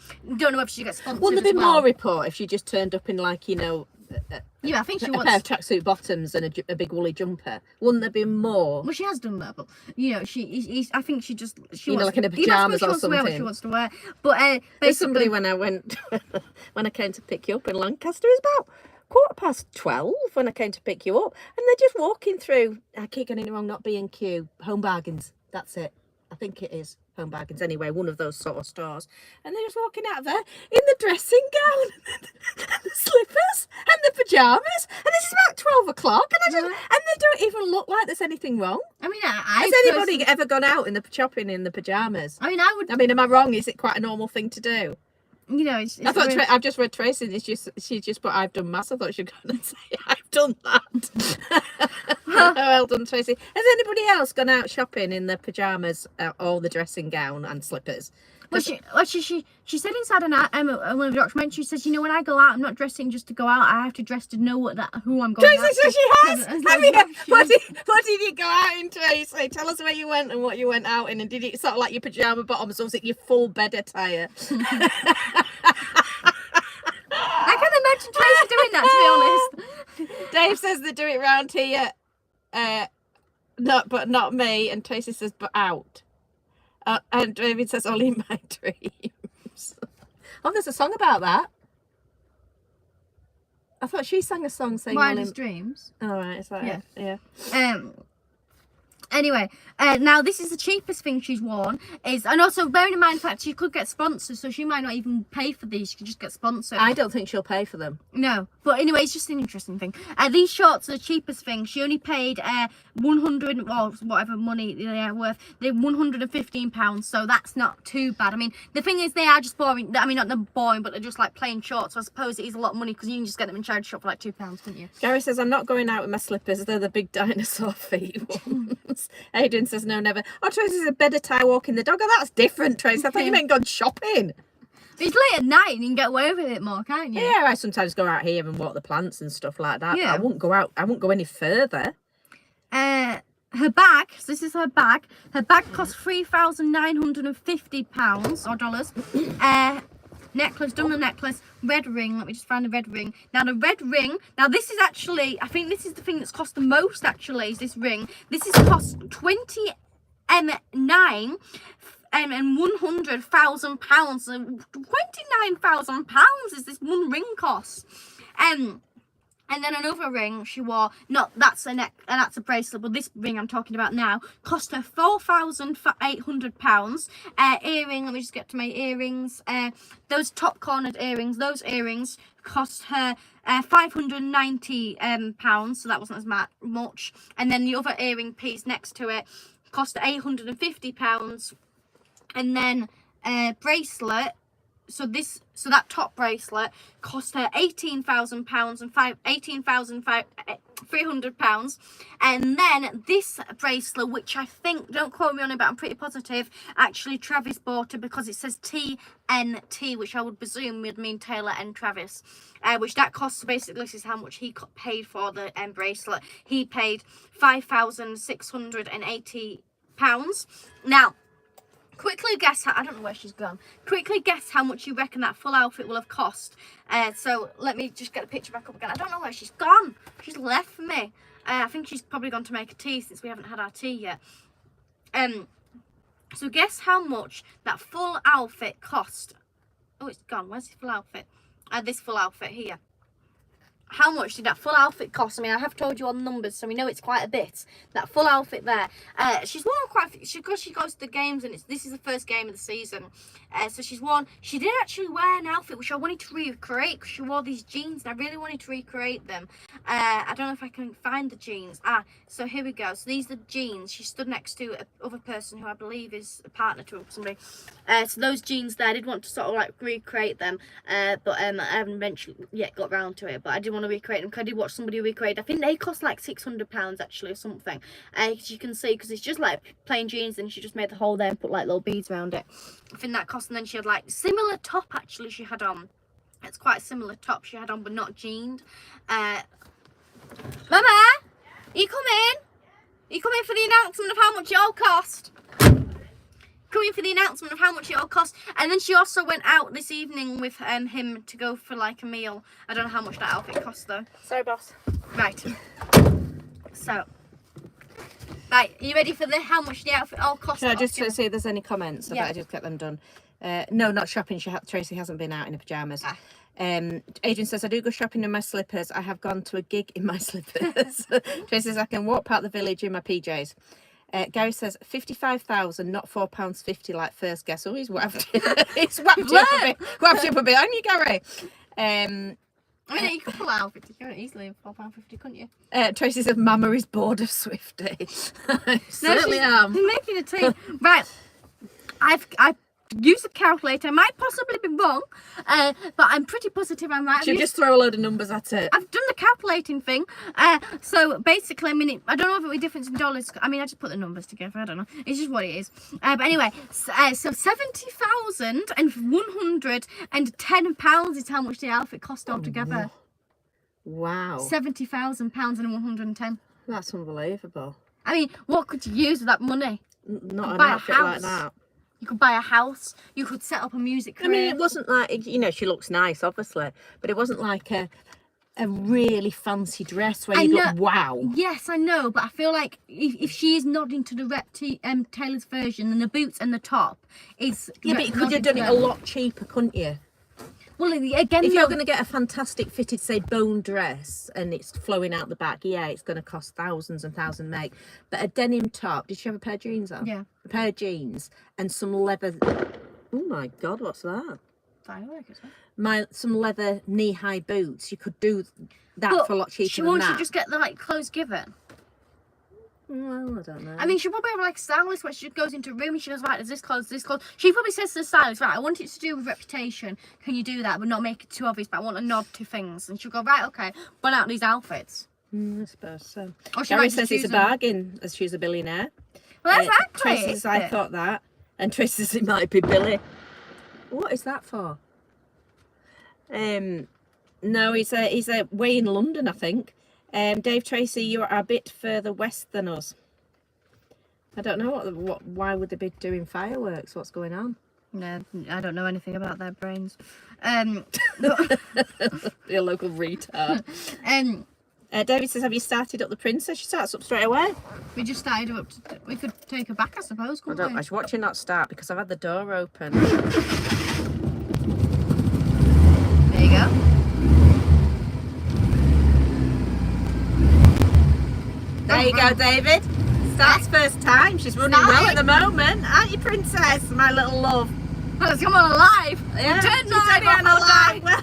know whether she gets sponsored. Wouldn't there be as well. more report if she just turned up in, like, you know, Yeah, I think she a pair of wants. tracksuit bottoms and a big woolly jumper? Wouldn't there be more? Well, she has done that, but you know, I think she just she You know, wants, like in a you know, pyjamas she or wants to wear what she something. wants to wear. But There's basically, somebody when I went, when I came to pick you up in Lancaster, it was about 12:15 when I came to pick you up, and they're just walking through. I keep getting it wrong, not B&Q, Home Bargains. That's it. I think it is Home Bargains. Anyway, one of those sort of stores, and they're just walking out of there in the dressing gown, and the slippers, and the pajamas, and this is about 12 o'clock, and and they don't even look like there's anything wrong. I mean, Has anybody ever gone out in the shopping in the pajamas? I mean, I would. I mean, am I wrong? Is it quite a normal thing to do? You know, it's I thought really- I've just read Tracy. She just put I've done maths. I thought she was going to say I've done that. Well done, Tracy. Has anybody else gone out shopping in their pajamas or the dressing gown and slippers? Well, she said inside one of the documentaries, she says, you know, when I go out, I'm not dressing just to go out. I have to dress to know who I'm going Tracy out says to. she has. And Have like, you? yeah, she is. What did you go out in, Tracy? Tell us where you went and what you went out in, and did it sort of like your pajama bottoms, or was it your full bed attire? I can imagine Tracy doing that, to be honest. Dave says they do it round here, not me. And Tracy says, but out. And David says, only in my dreams. Oh, there's a song about that. I thought she sang a song saying Wildest Dreams. Oh, right, is that Yeah. it? Yeah. Anyway, now this is the cheapest thing she's worn. And also bearing in mind the fact she could get sponsored, so she might not even pay for these. She could just get sponsored. I don't think she'll pay for them. No, but anyway, it's just an interesting thing. These shorts are the cheapest thing. She only paid 100, well, whatever money they're worth. They're £115, so that's not too bad. I mean, the thing is, they are just boring. I mean, not they're boring, but they're just like plain shorts. So I suppose it is a lot of money because you can just get them in charity shop for like £2, couldn't you? Gary says, I'm not going out with my slippers. They're the big dinosaur feet ones. Adrian says, no, never. Oh, Tracy's a bed attire walking the dog. Oh, that's different, Tracy. I thought you meant gone shopping. It's late at night and you can get away with it more, can't you? Yeah, I sometimes go out here and walk the plants and stuff like that. Yeah. But I wouldn't go out. I wouldn't go any further. Her bag, so this is her bag. Her bag costs £3,950 or dollars. Necklace, done the necklace, red ring. Let me just find the red ring. Now the red ring. Now this is actually, I think this is the thing that's cost the most. Actually, is this ring? This is cost £29,100,000 and £29,000 is this one ring cost. And then another ring she wore, that's a neck, and that's a bracelet, but this ring I'm talking about now cost her £4,800. Earring, let me just get to my earrings. Those top cornered earrings, those earrings cost her £590, so that wasn't as much. And then the other earring piece next to it cost her £850. And then bracelet. So that top bracelet cost her £18,000 and £18,300. And then this bracelet, which I think, don't quote me on it, but I'm pretty positive, actually Travis bought it because it says TNT, which I would presume would mean Taylor and Travis. Which that costs, basically, this is how much he paid for the bracelet. He paid £5,680. Now, quickly guess how, I don't know where she's gone. Quickly guess how much you reckon that full outfit will have cost. So let me just get the picture back up again. I don't know where she's gone. She's left me. I think she's probably gone to make a tea since we haven't had our tea yet. So guess how much that full outfit cost. Oh, it's gone. Where's the full outfit? This full outfit here. How much did that full outfit cost? I mean, I have told you all the numbers, so we know it's quite a bit. That full outfit there. She's worn quite a few, because she goes to the games, and this is the first game of the season. So she did actually wear an outfit which I wanted to recreate, because she wore these jeans, and I really wanted to recreate them. I don't know if I can find the jeans. So here we go. So these are the jeans. She stood next to another person who I believe is a partner to somebody. So those jeans there, I did want to sort of like recreate them, but I haven't eventually yet got round to it. But I did want to recreate them because I did watch somebody recreate. I think they cost like £600 actually or something. As you can see, because it's just like plain jeans, and she just made the hole there and put like little beads around it. I think that cost. And then she had like similar top actually she had on. It's quite a similar top she had on, but not jeaned. Mama, are you coming? Are you coming for the announcement of how much it all cost? Coming for the announcement of how much it all cost. And then she also went out this evening with him to go for like a meal. I don't know how much that outfit cost though. Sorry, boss. Right. So, right, are you ready for how much the outfit all cost? Should I just see if there's any comments? I better just get them done. No, not shopping. Tracy hasn't been out in her pyjamas. Adrian says, I do go shopping in my slippers. I have gone to a gig in my slippers. Tracy says, I can walk past the village in my PJs. Gary says, 55,000, not £4.50 like first guess. Oh, he's whacked it. He's whacked it up a bit. Whacked it up a bit, aren't you, Gary? I mean, you could pull out £50 easily, £4.50, couldn't you? Tracy says, Mama is bored of Swifty. Certainly am. Making a tea. Right. I've used a calculator. I might possibly be wrong, but I'm pretty positive I'm right. Should just throw a load of numbers at it. I've done the calculating thing. So basically, I mean, I don't know if it would be difference in dollars. I mean, I just put the numbers together. I don't know. It's just what it is. But anyway, so £70,110 is how much the outfit cost altogether. Wow. £70,000 and 110. That's unbelievable. I mean, what could you use with that money? Not an outfit like that. You could buy a house. You could set up a music career. I mean, it wasn't like, you know, she looks nice, obviously, but it wasn't like a really fancy dress where you look, wow. Yes, I know, but I feel like if she is nodding to the Taylor's version, then the boots and the top is... Yeah, but you could have done it a lot cheaper, couldn't you? Well, again, if you're going to get a fantastic fitted, say, bone dress and it's flowing out the back, yeah, it's going to cost thousands and thousands make. But a denim top, did she have a pair of jeans on? Yeah. A pair of jeans and some leather. Oh my God, what's that? Firework, isn't it? Some leather knee-high boots. You could do that for a lot cheaper than that. Won't she just get the clothes given? Well, I don't know. I mean, she'll probably have a stylist where she just goes into a room and she goes, right, there's this clothes, this clothes. She probably says to the stylist, right, I want it to do with reputation. Can you do that, but not make it too obvious? But I want a nod to things. And she'll go, right, okay, run out these outfits. I suppose so. Gary says it's a bargain as she's a billionaire. Well, exactly. Tracy says, I thought that. And Tracy says it might be Billy. What is that for? No, he's way in London, I think. Dave Tracy, you're a bit further west than us. I don't know why would they be doing fireworks? What's going on? No, I don't know anything about their brains. Your local retard. David says, have you started up the princess? She starts up straight away. We just started up. We could take her back, I suppose, couldn't we? I was watching that start because I've had the door open. There you go. There you go, David. Start's first time. She's running well at the moment, aren't you, Princess? My little love. Well, it's come on alive. Yeah, Turn she's live on off, alive. Well,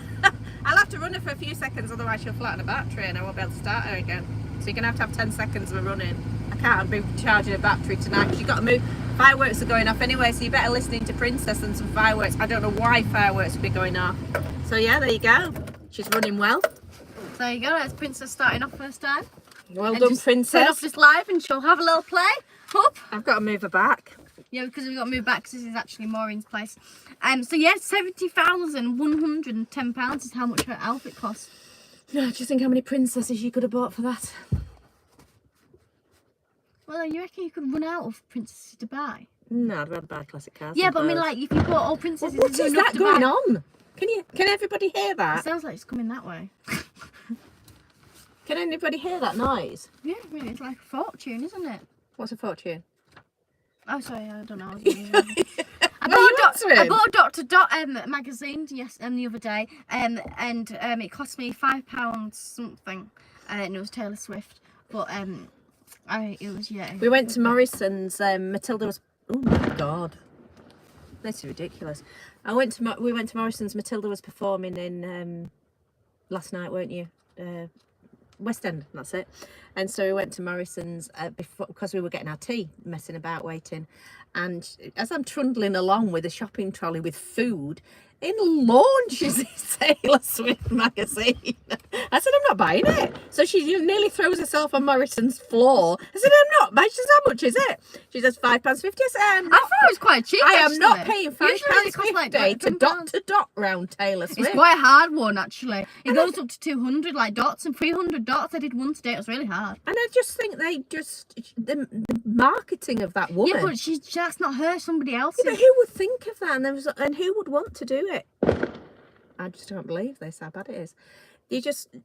I'll have to run her for a few seconds, otherwise she'll flatten the battery and I won't be able to start her again. So you're going to have 10 seconds of her running. I can't be charging a battery tonight because you've got to move. Fireworks are going off anyway, so you better listening to Princess than some fireworks. I don't know why fireworks would be going off. So yeah, there you go. She's running well. There you go. That's Princess starting off first time. Well And done, just Princess. Turn off this live and she'll have a little play. Up. I've got to move her back. Yeah, because we've got to move back because this is actually Maureen's place. So yeah, £70,110 is how much her outfit costs. No, do you think how many princesses you could have bought for that? Well, you reckon you could run out of princesses to buy? No, I'd rather buy classic cars. Yeah, but I mean, like, if you bought all princesses, What is is enough that to going buy? on? Can everybody hear It that? sounds like it's coming that way. Can anybody hear that noise? Yeah, really, it's like a fortune, isn't it? What's a fortune? Oh, sorry, I don't know. I bought a Dr. Dot magazine the other day, and it cost me £5 something, and it was Taylor Swift. But We went to Morrison's. Matilda was. Oh my God, this is ridiculous. We went to Morrison's. Matilda was performing in last night, weren't you? West End, that's it. And so we went to Morrison's because we were getting our tea, messing about, waiting. And as I'm trundling along with a shopping trolley with food, in launches this Taylor Swift magazine. I said, I'm not buying it. So she nearly throws herself on Morrison's floor. I said, I'm not buying. She says, how much is it? She says, £5.50. I said, I thought it was quite cheap. I am actually. not paying £5.50 £5.50 to dot round Taylor Swift. It's quite a hard one, actually. It goes up to 200 like dots and 300 dots. I did one today. It was really hard. And I just think the marketing of that woman. Yeah, but that's not her. Somebody else. Yeah, but who would think of that? And who would want to do it? I just don't believe this, how bad it is.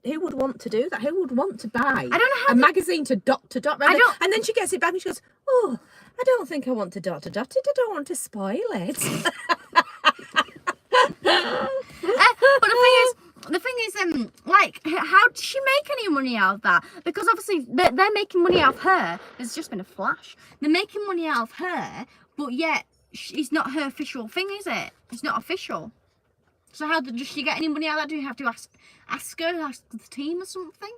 Who would want to do that? Who would want to buy I don't know how a magazine to dot round it? And then she gets it back and she goes, oh, I don't think I want to dot it. I don't want to spoil it. But the thing is, like, how did she make any money out of that? Because obviously they're making money out of her. It's just been a flash. They're making money out of her, but yet it's not her official thing, is it? It's not official. So how does she get any money out of that? Do you have to ask her, ask the team or something?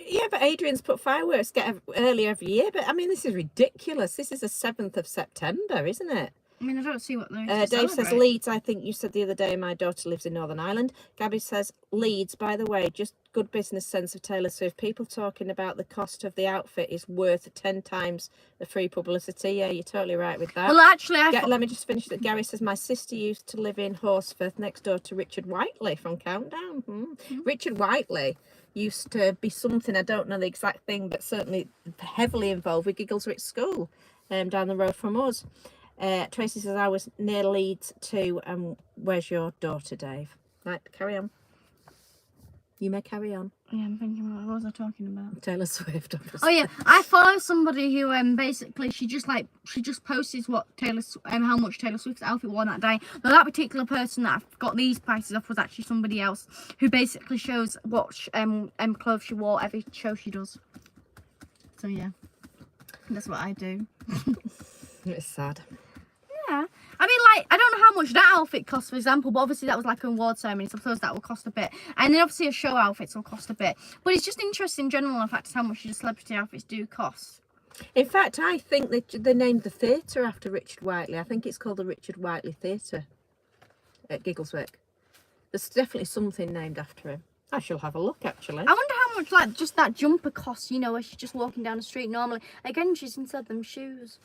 Yeah, but Adrian's put fireworks early every year. But I mean, this is ridiculous. This is the 7th of September, isn't it? I mean, I don't see what there is to Dave says celebrate. Leeds. I think you said the other day my daughter lives in Northern Ireland. Gabby says Leeds, by the way, just good business sense of Taylor Swift. People talking about the cost of the outfit is worth 10 times the free publicity. Yeah, you're totally right with that. Well, actually, Let me just finish that. Gary says my sister used to live in Horsforth next door to Richard Whiteley from Countdown. Richard Whiteley used to be something, I don't know the exact thing, but certainly heavily involved with Giggleswick School down the road from us. Tracy says I was near Leeds too. Where's your daughter, Dave? Right, carry on. You may carry on. Yeah, I'm thinking, what was I talking about? Taylor Swift, obviously. Oh yeah, I follow somebody who basically she just posts what how much Taylor Swift's outfit wore that day. Now that particular person that I've got these prices off was actually somebody else who basically shows what clothes she wore every show she does. So yeah, that's what I do. It's sad. Yeah, I mean, like, I don't know how much that outfit costs, for example, but obviously that was like an award ceremony, so I suppose that will cost a bit. And then obviously a show outfits will cost a bit. But it's just interesting in general, in fact, how much the celebrity outfits do cost. In fact, I think they named the theatre after Richard Whiteley. I think it's called the Richard Whiteley Theatre at Giggleswick. There's definitely something named after him. I shall have a look, actually. I wonder how much, like, just that jumper costs, you know, where she's just walking down the street normally. Again, she's inside them shoes.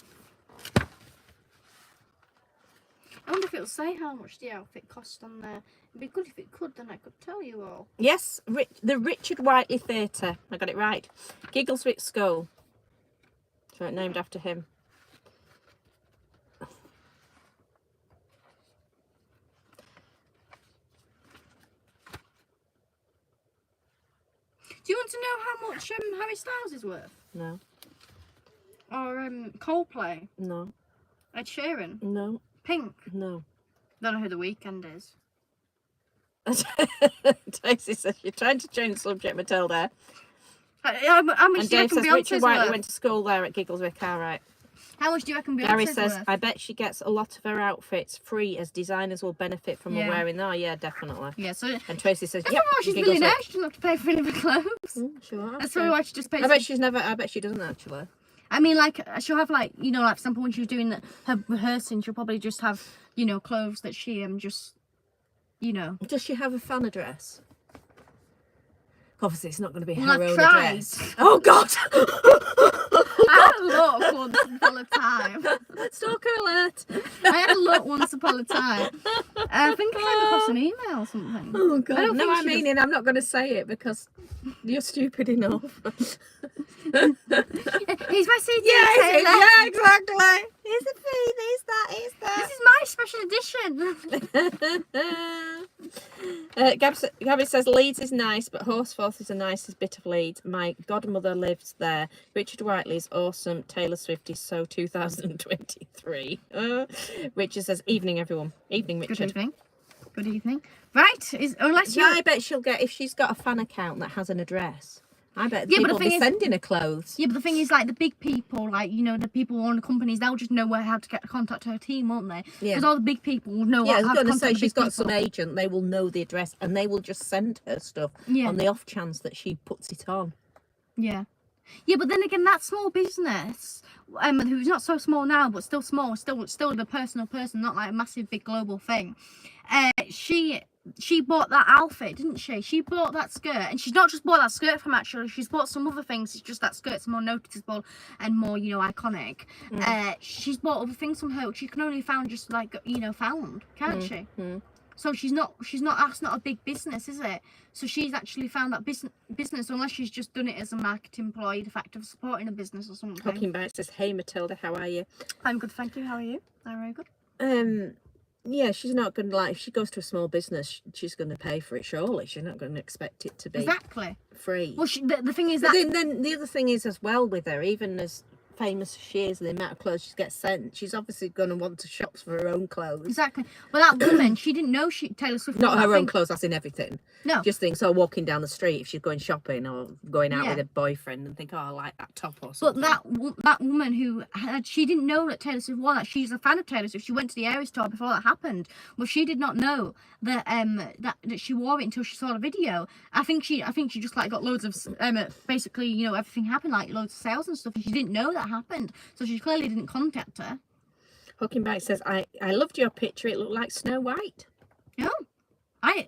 I wonder if it'll say how much the outfit cost on there. It'd be good if it could, then I could tell you all. Yes, the Richard Whiteley Theatre. I got it right. Giggleswick School. So it's named after him. Do you want to know how much Harry Styles is worth? No. Or Coldplay? No. Ed Sheeran? No. Pink? No. Don't know who The Weeknd is. Tracy says you're trying to change the subject, Matilda. How much And do you Dave reckon says Richard Beyonce's Whiteley worth? went to school there at Giggleswick. All right. How much do you reckon Beyonce's Gary says, worth? I bet she gets a lot of her outfits free as designers will benefit from her wearing them. Oh, yeah, definitely. Yeah, so And Tracy says, that's yep. why she's a millionaire. She doesn't have to pay for any of her clothes. Sure. That's probably why she just pays. I bet she doesn't actually. I mean, like, she'll have, like, you know, like, for example, when she's doing her rehearsing, she'll probably just have, you know, clothes that she just, you know. Does she have a fan address? Obviously, it's not going to be Well, her I've own tried. address. Oh, God! I had a look once upon a time. Stalker alert! I had a look once upon a time. I think I came across an email or something. Oh, God. I'm not going to say it because you're stupid enough. He's my CD. Yeah, exactly. Here's the feed, here's that. This is my special edition. Gabby says Leeds is nice, but Horsforth is the nicest bit of Leeds. My godmother lives there. Richard Whiteley is awesome. Taylor Swift is so 2023. Richard says, evening, everyone. Evening, Richard. Good evening. Good evening. Right, I bet she'll get, if she's got a fan account that has an address, I bet people will be sending her clothes. Yeah, but the thing is, like, the big people, like, you know, the people who own the companies, they'll just know how to get contact her team, won't they? Yeah. Because all the big people will know Yeah, I how was to going to contact say, she's got people. some agent, they will know the address, and they will just send her stuff on the off chance that she puts it on. Yeah. Yeah, but then again, that small business, who's not so small now, but still small, still the personal person, not like a massive, big global thing. She bought that outfit, didn't she? She bought that skirt, and she's not just bought that skirt from actually. She's bought some other things. It's just that skirt's more noticeable and more, you know, iconic. She's bought other things from her, which you can only found just like, you know, found, can't she? So she's not. That's not a big business, is it? So she's actually found that business, unless she's just done it as a marketing ploy, the fact of supporting a business or something. Hooking back says, hey Matilda, how are you? I'm good, thank you. How are you? I'm very good. Yeah, she's not going to, like, if she goes to a small business, she's going to pay for it, surely. She's not going to expect it to be free. Well, the thing is but that... Then the other thing is as well with her, even as famous as she is, the amount of clothes she gets sent, she's obviously going to want to shop for her own clothes. Exactly. Well, that woman, she didn't know Taylor Swift... Not her own clothes, that's in everything. No. Just think, so walking down the street, if she's going shopping or going out with a boyfriend and think, oh, I like that top or something. But that woman who she didn't know that Taylor Swift wore that. She's a fan of Taylor Swift. She went to the Aries store before that happened. Well, she did not know that that she wore it until she saw the video. I think she just like got loads of basically, you know, everything happened, like loads of sales and stuff, and she didn't know that happened. So she clearly didn't contact her. Hooking back says, I loved your picture. It looked like Snow White. Oh. To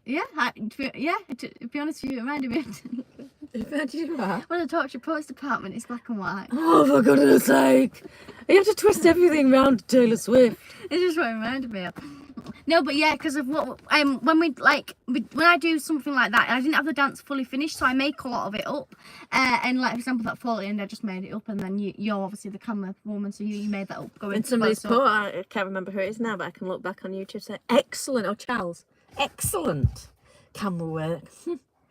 be honest with you, it reminded me of when I talked to your post department, it's black and white. Oh, for goodness sake. You have to twist everything round to Taylor Swift. It's just what it reminded me of. No, but yeah, because of what when I do something like that, I didn't have the dance fully finished, so I make a lot of it up. And like for example, that fall in, I just made it up, and then you're obviously the camera woman, so you made that up. And somebody's put, I can't remember who it is now, but I can look back on YouTube and say, excellent. Oh, Charles, excellent camera work.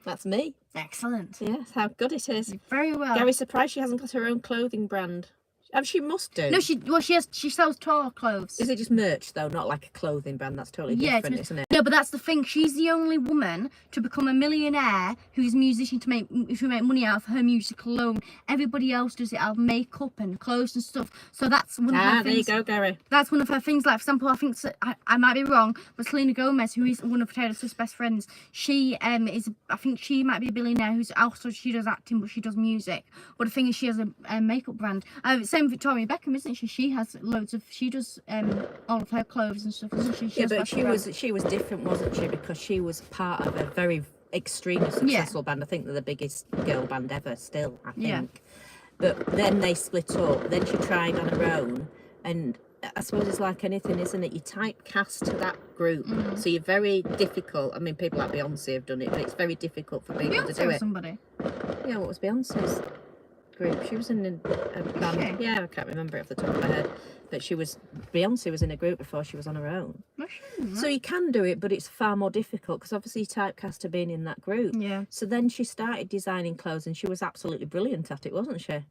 That's me. Excellent. Yes, how good it is. Very well. Gary's surprised she hasn't got her own clothing brand. And she must do. No, she sells tour clothes. Is it just merch though, not like a clothing brand? That's totally different, isn't it? No, but that's the thing. She's the only woman to become a millionaire who's a musician to make money out of her music alone. Everybody else does it out of makeup and clothes and stuff. So that's one of her things. There you go, Gary. That's one of her things. Like for example, I think I might be wrong, but Selena Gomez, who is one of Taylor Swift's best friends, she is. I think she might be a billionaire who's also she does acting, but she does music. But the thing is, she has a makeup brand. Same Victoria Beckham, isn't she? She has loads of. She does all of her clothes and stuff, isn't she? But she was different, wasn't she? Because she was part of a very extremely successful band. I think they're the biggest girl band ever still, I think. Yeah. But then they split up. Then she tried on her own, and I suppose it's like anything, isn't it? You typecast to that group, so you're very difficult. I mean, people like Beyonce have done it, but it's very difficult for people to do it. Somebody. Yeah, what was Beyonce's group? She was in a band. Yeah, I can't remember it off the top of my head. But Beyonce was in a group before she was on her own. So you can do it, but it's far more difficult because obviously you typecast her being in that group. Yeah. So then she started designing clothes, and she was absolutely brilliant at it, wasn't she?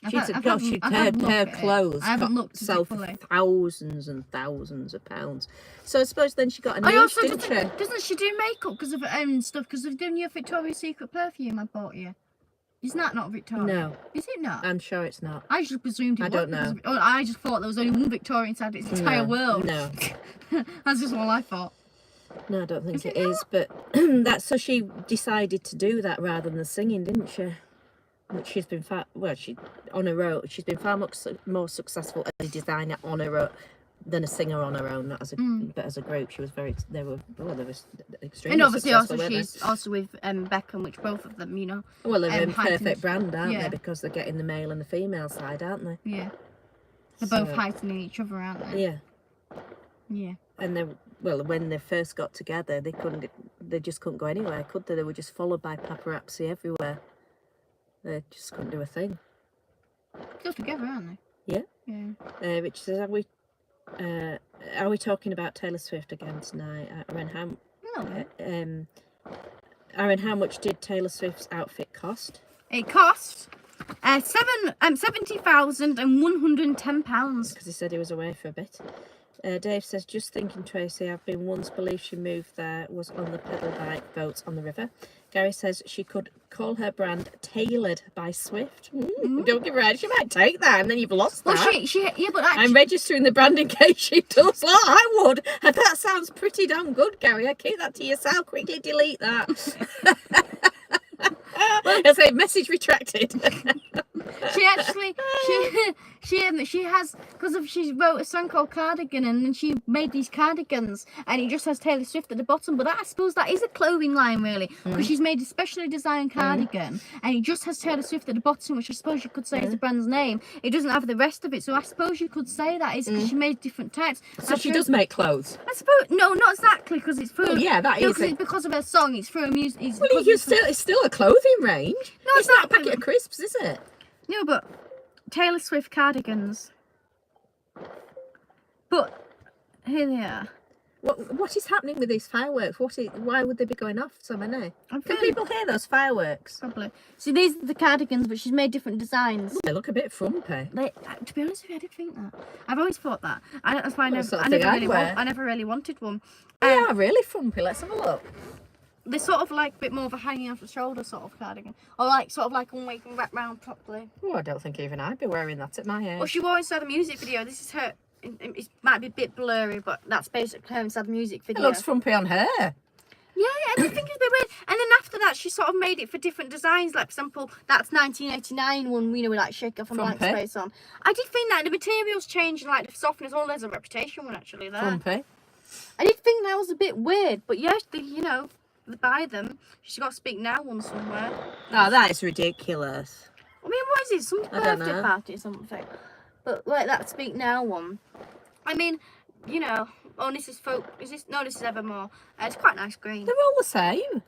Her clothes sell for thousands and thousands of pounds. So I suppose then she got a niche, didn't she? Doesn't she do makeup because of stuff? Because of doing your Victoria's Secret perfume I bought you. Is that not Victorian? No. Is it not? I'm sure it's not. I just presumed it was. I don't know. I just thought there was only one Victoria inside its entire world. No. That's just all I thought. No, I don't think it is. But that's so she decided to do that rather than the singing, didn't she? Which she's been on her own. She's been far much more successful as a designer on her own than a singer on her own. Not as a, but as a group, she was very. They were extremely. And obviously, successful, also she's also with Beckham, which both of them, you know. Well, they're in perfect brand, aren't yeah. they? Because they're getting the male and the female side, aren't they? Yeah. They're both heightening each other, aren't they? Yeah. Yeah. And they, well, when they first got together, they just couldn't go anywhere, could they? They were just followed by paparazzi everywhere. They just couldn't do a thing. Still together, aren't they? Yeah. Yeah. Which says, are we talking about Taylor Swift again tonight? Aaron, how much did Taylor Swift's outfit cost? It cost £70,110. Because he said he was away for a bit. Dave says, just thinking, Tracy, I've been once believed she moved there, was on the pedal bike boat on the river. Gary says she could call her brand Tailored by Swift. Don't give her head, she might take that and then you've lost that. Well, but actually, I'm registering the brand in case she does. Oh, I would. And that sounds pretty damn good, Gary. I keep that to yourself. Quickly delete that. I'll say message retracted. She has, because she wrote a song called Cardigan, and then she made these cardigans, and it just has Taylor Swift at the bottom. But I suppose that is a clothing line, really, because she's made a specially designed cardigan, and it just has Taylor Swift at the bottom, which I suppose you could say is the brand's name. It doesn't have the rest of it, so I suppose you could say that is because she made different types. So she does make clothes. I suppose no, not exactly, because it's for. Oh, yeah, that is. It's because of her song. It's for a music. Well, it's still a clothing range. No, it's not a packet of crisps, is it? No, but Taylor Swift cardigans. But here they are. What is happening with these fireworks? Why would they be going off so many? Can people hear those fireworks? Probably. See, these are the cardigans, but she's made different designs. They look a bit frumpy. To be honest with you, I did think that. I've always thought that. That's why I never really wanted one. They are really frumpy. Let's have a look. They're sort of like a bit more of a hanging off the shoulder sort of cardigan. Or like sort of like one where you can wrap round properly. Oh, I don't think even I'd be wearing that at my age. Well, she wore inside the music video. This is her. It might be a bit blurry, but that's basically her inside the music video. It looks frumpy on her. Yeah, I did think it's a bit weird. And then after that, she sort of made it for different designs. Like, for example, that's 1989 one, you know, with like shake off and blank space on. I did think that the materials changed, like the softness. Oh, there's a reputation one actually there. Frumpy. I did think that was a bit weird, but yes, you know, they buy them. She's got to speak now one somewhere. Oh, that is ridiculous. I mean, what is it? Some birthday party or something. But like that speak now one. I mean, you know, oh, this is folk. This is Evermore. It's quite nice green. They're all the same.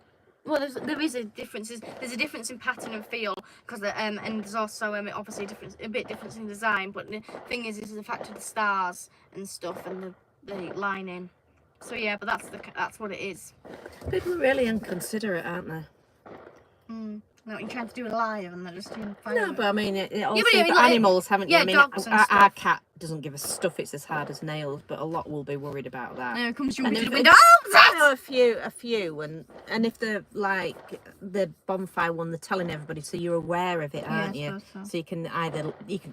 Well, there is a difference. There's a difference in pattern and feel, because and there's also obviously a bit difference in design. But the thing is the fact of the stars and stuff and the lining. So yeah, but that's what it is. People are really inconsiderate, aren't they? No, you're trying to do a liar and they're just doing fire. No, but I mean, it also but animals, haven't you? Yeah, I mean, dogs and our cat doesn't give a stuff. It's as hard as nails, but a lot will be worried about that. And it comes through and the window. I know a few, and if they're like the bonfire one, they're telling everybody, so you're aware of it, aren't you? So you can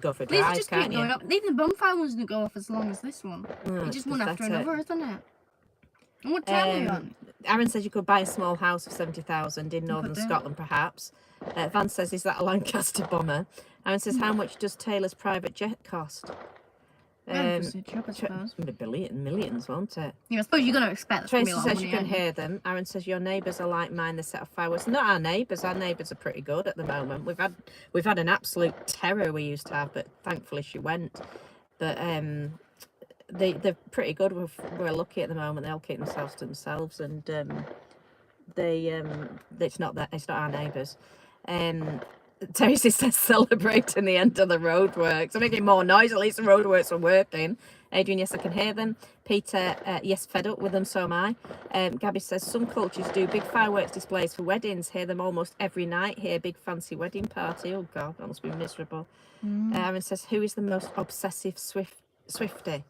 go for a drive, just can't you? Even the bonfire ones didn't go off as long as this one. It just one after another, isn't it? And what time are you on? Aaron says you could buy a small house for 70,000 in northern Scotland, perhaps. Van says, is that a Lancaster bomber? Aaron says, how much does Taylor's private jet cost? Millions, won't it? Yeah, I suppose you're going to expect that. Tracy says you can hear them. Aaron says your neighbours are like mine. They set off fireworks. Not our neighbours. Our neighbours are pretty good at the moment. We've had an absolute terror we used to have, but thankfully she went. But they're pretty good. We're lucky at the moment. They all keep themselves to themselves, and it's not our neighbours. Tracy says celebrating the end of the roadworks. I'm making more noise. At least the roadworks are working. Adrian, yes, I can hear them. Peter, yes, fed up with them, so am I. Gabby says some cultures do big fireworks displays for weddings. Hear them almost every night here. Big fancy wedding party. Oh God, that must be miserable. Aaron says, who is the most obsessive Swiftie?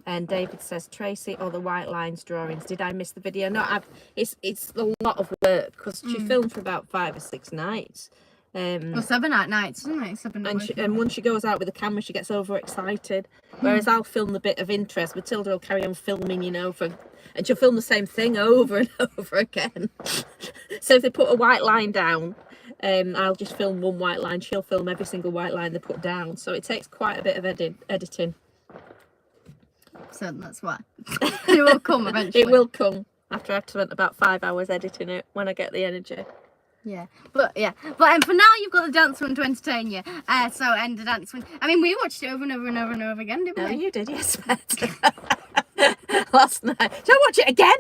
And David says Tracy or the White Lines drawings. Did I miss the video? No, it's a lot of work because she filmed for about 5 or 6 nights. Well, 7 at night, isn't it? 7 at and once she goes out with the camera, she gets overexcited. Whereas I'll film the bit of interest. Matilda will carry on filming, and she'll film the same thing over and over again. So if they put a white line down, I'll just film one white line. She'll film every single white line they put down. So it takes quite a bit of editing. So that's why. It will come eventually. It will come after I've spent about 5 hours editing it, when I get the energy. Yeah, but for now you've got the dance one to entertain you. And the dance one. I mean, we watched it over and over and over and over again, didn't we? No, you did, yes, last night. Shall I watch it again,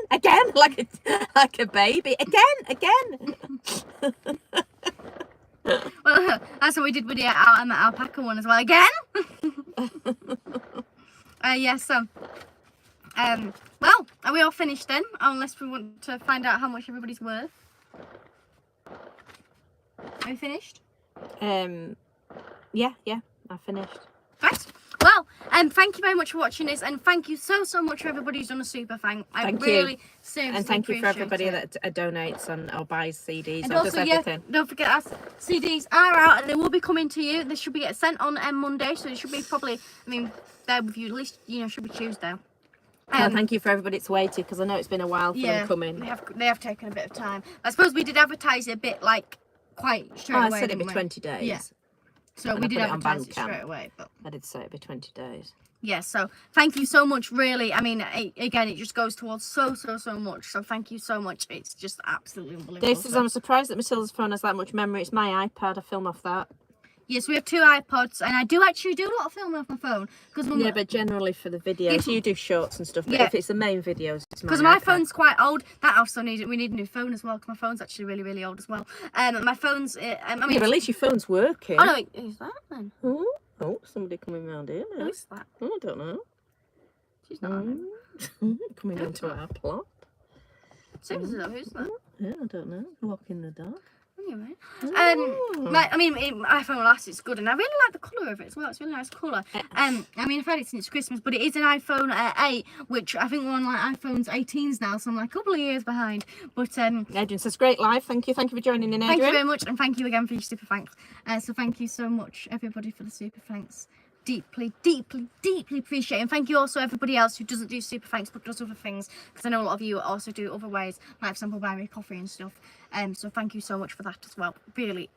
like a baby, again? Well, that's what we did with the alpaca one as well. Again. Yeah. So, well, are we all finished then? Unless we want to find out how much everybody's worth. Are you finished? Yeah, I finished. Right. Well, thank you very much for watching this, and thank you so much for everybody who's done a super thank. I really seriously and thank you for everybody it. that donates or buys CDs and or does everything. Don't forget our CDs are out and they will be coming to you. They should be get sent on Monday, so it should be probably. I mean, there with you at least. Should be Tuesday. Well, thank you for everybody that's waited, because I know it's been a while for them coming. They have taken a bit of time. I suppose we did advertise it a bit quite straight away. I said it'd be 20 days. Yeah. So we did advertise it straight away, but I did say it'd be 20 days. Yeah, so thank you so much, really. I mean, again, it just goes towards so much. So thank you so much. It's just absolutely unbelievable. Dave says, I'm surprised that Matilda's phone has that much memory. It's my iPad. I film off that. Yes, we have 2 iPods, and I do actually do a lot of filming off my phone. Yeah, but generally for the videos, you do shorts and stuff. But if it's the main videos, it's because my phone's quite old. That also we need a new phone as well, because my phone's actually really old as well. My phone's. I mean, but at least your phone's working. Oh no, who's that then? Oh, somebody coming round here. Who's that? Oh, I don't know. She's not. Coming into our plot. Seriously though, who's that? Yeah, I don't know. Walking the dog. Anyway, my iPhone lasts, it's good, and I really like the colour of it as well. It's a really nice colour. I mean, I've had it since Christmas, but it is an iPhone 8, which I think we're on iPhones 18s now, so I'm a couple of years behind. But Adrian says, great live. Thank you for joining in, Adrian. Thank you very much, and thank you again for your super thanks. So thank you so much, everybody, for the super thanks. Deeply appreciate it. And thank you also everybody else who doesn't do super thanks but does other things, because I know a lot of you also do other ways, like for example buy me coffee and stuff. So thank you so much for that as well. Really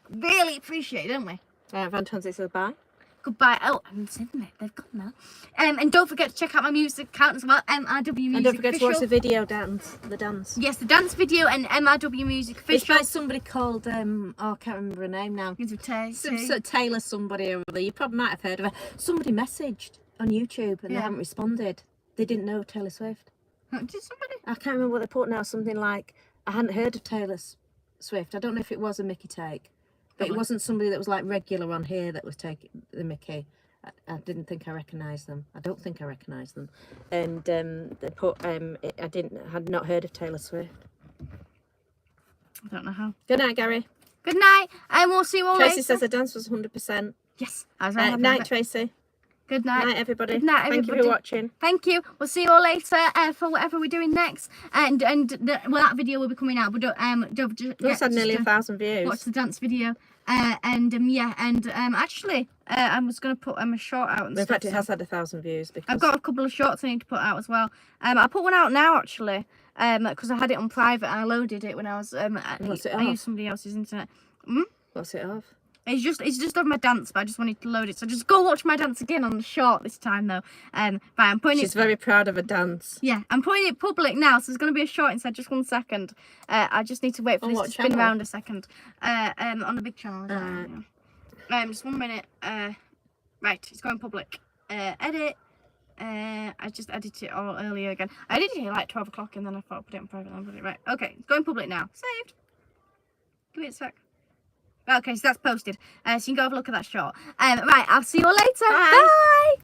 appreciate it, don't we? Vantonzi says bye. Goodbye. Oh, I haven't seen it. They've gone now. And don't forget to check out my music account as well, MRW Music. And don't forget Official. to watch the video dance. The dance. Yes, the dance video and MRW Music Official. It's by somebody called I can't remember her name now. Taylor somebody or other. You probably might have heard of her. Somebody messaged on YouTube and they haven't responded. They didn't know Taylor Swift. Did somebody? I can't remember what they put now. Something like, I hadn't heard of Taylor Swift. I don't know if it was a Mickey take. But it wasn't somebody that was like regular on here that was taking the Mickey. I didn't think I recognised them. I don't think I recognised them. And they put had not heard of Taylor Swift. I don't know how. Good night, Gary. Good night, and we'll see you all later. Tracy says the dance was 100%. Yes. I was right. Night, Tracy. Good night. Night, everybody. Good night, everybody. Thank you for watching. Thank you. We'll see you all later for whatever we're doing next. Well, that video will be coming out, but don't It's had nearly 1,000 views. Watch the dance video. Actually, I was going to put a short out. In fact, it has had 1,000 views. Because I've got a couple of shorts I need to put out as well. I'll put one out now, actually, because I had it on private and I loaded it when I was. I used somebody else's internet. What's it of? It's just of my dance, but I just wanted to load it. So just go watch my dance again on the short this time, though. But I'm putting She's very proud of her dance. Yeah, I'm putting it public now, so there's going to be a short inside just 1 second. I just need to wait for this to spin around a second. On the big channel. Just 1 minute. Right, it's going public. Edit. I just edited it all earlier again. I edited it like 12 o'clock and then I thought I'd put it in private and put it right. Okay, it's going public now. Saved. Give it a sec. Okay, so that's posted. So you can go have a look at that short. Right, I'll see you all later. Bye. Bye.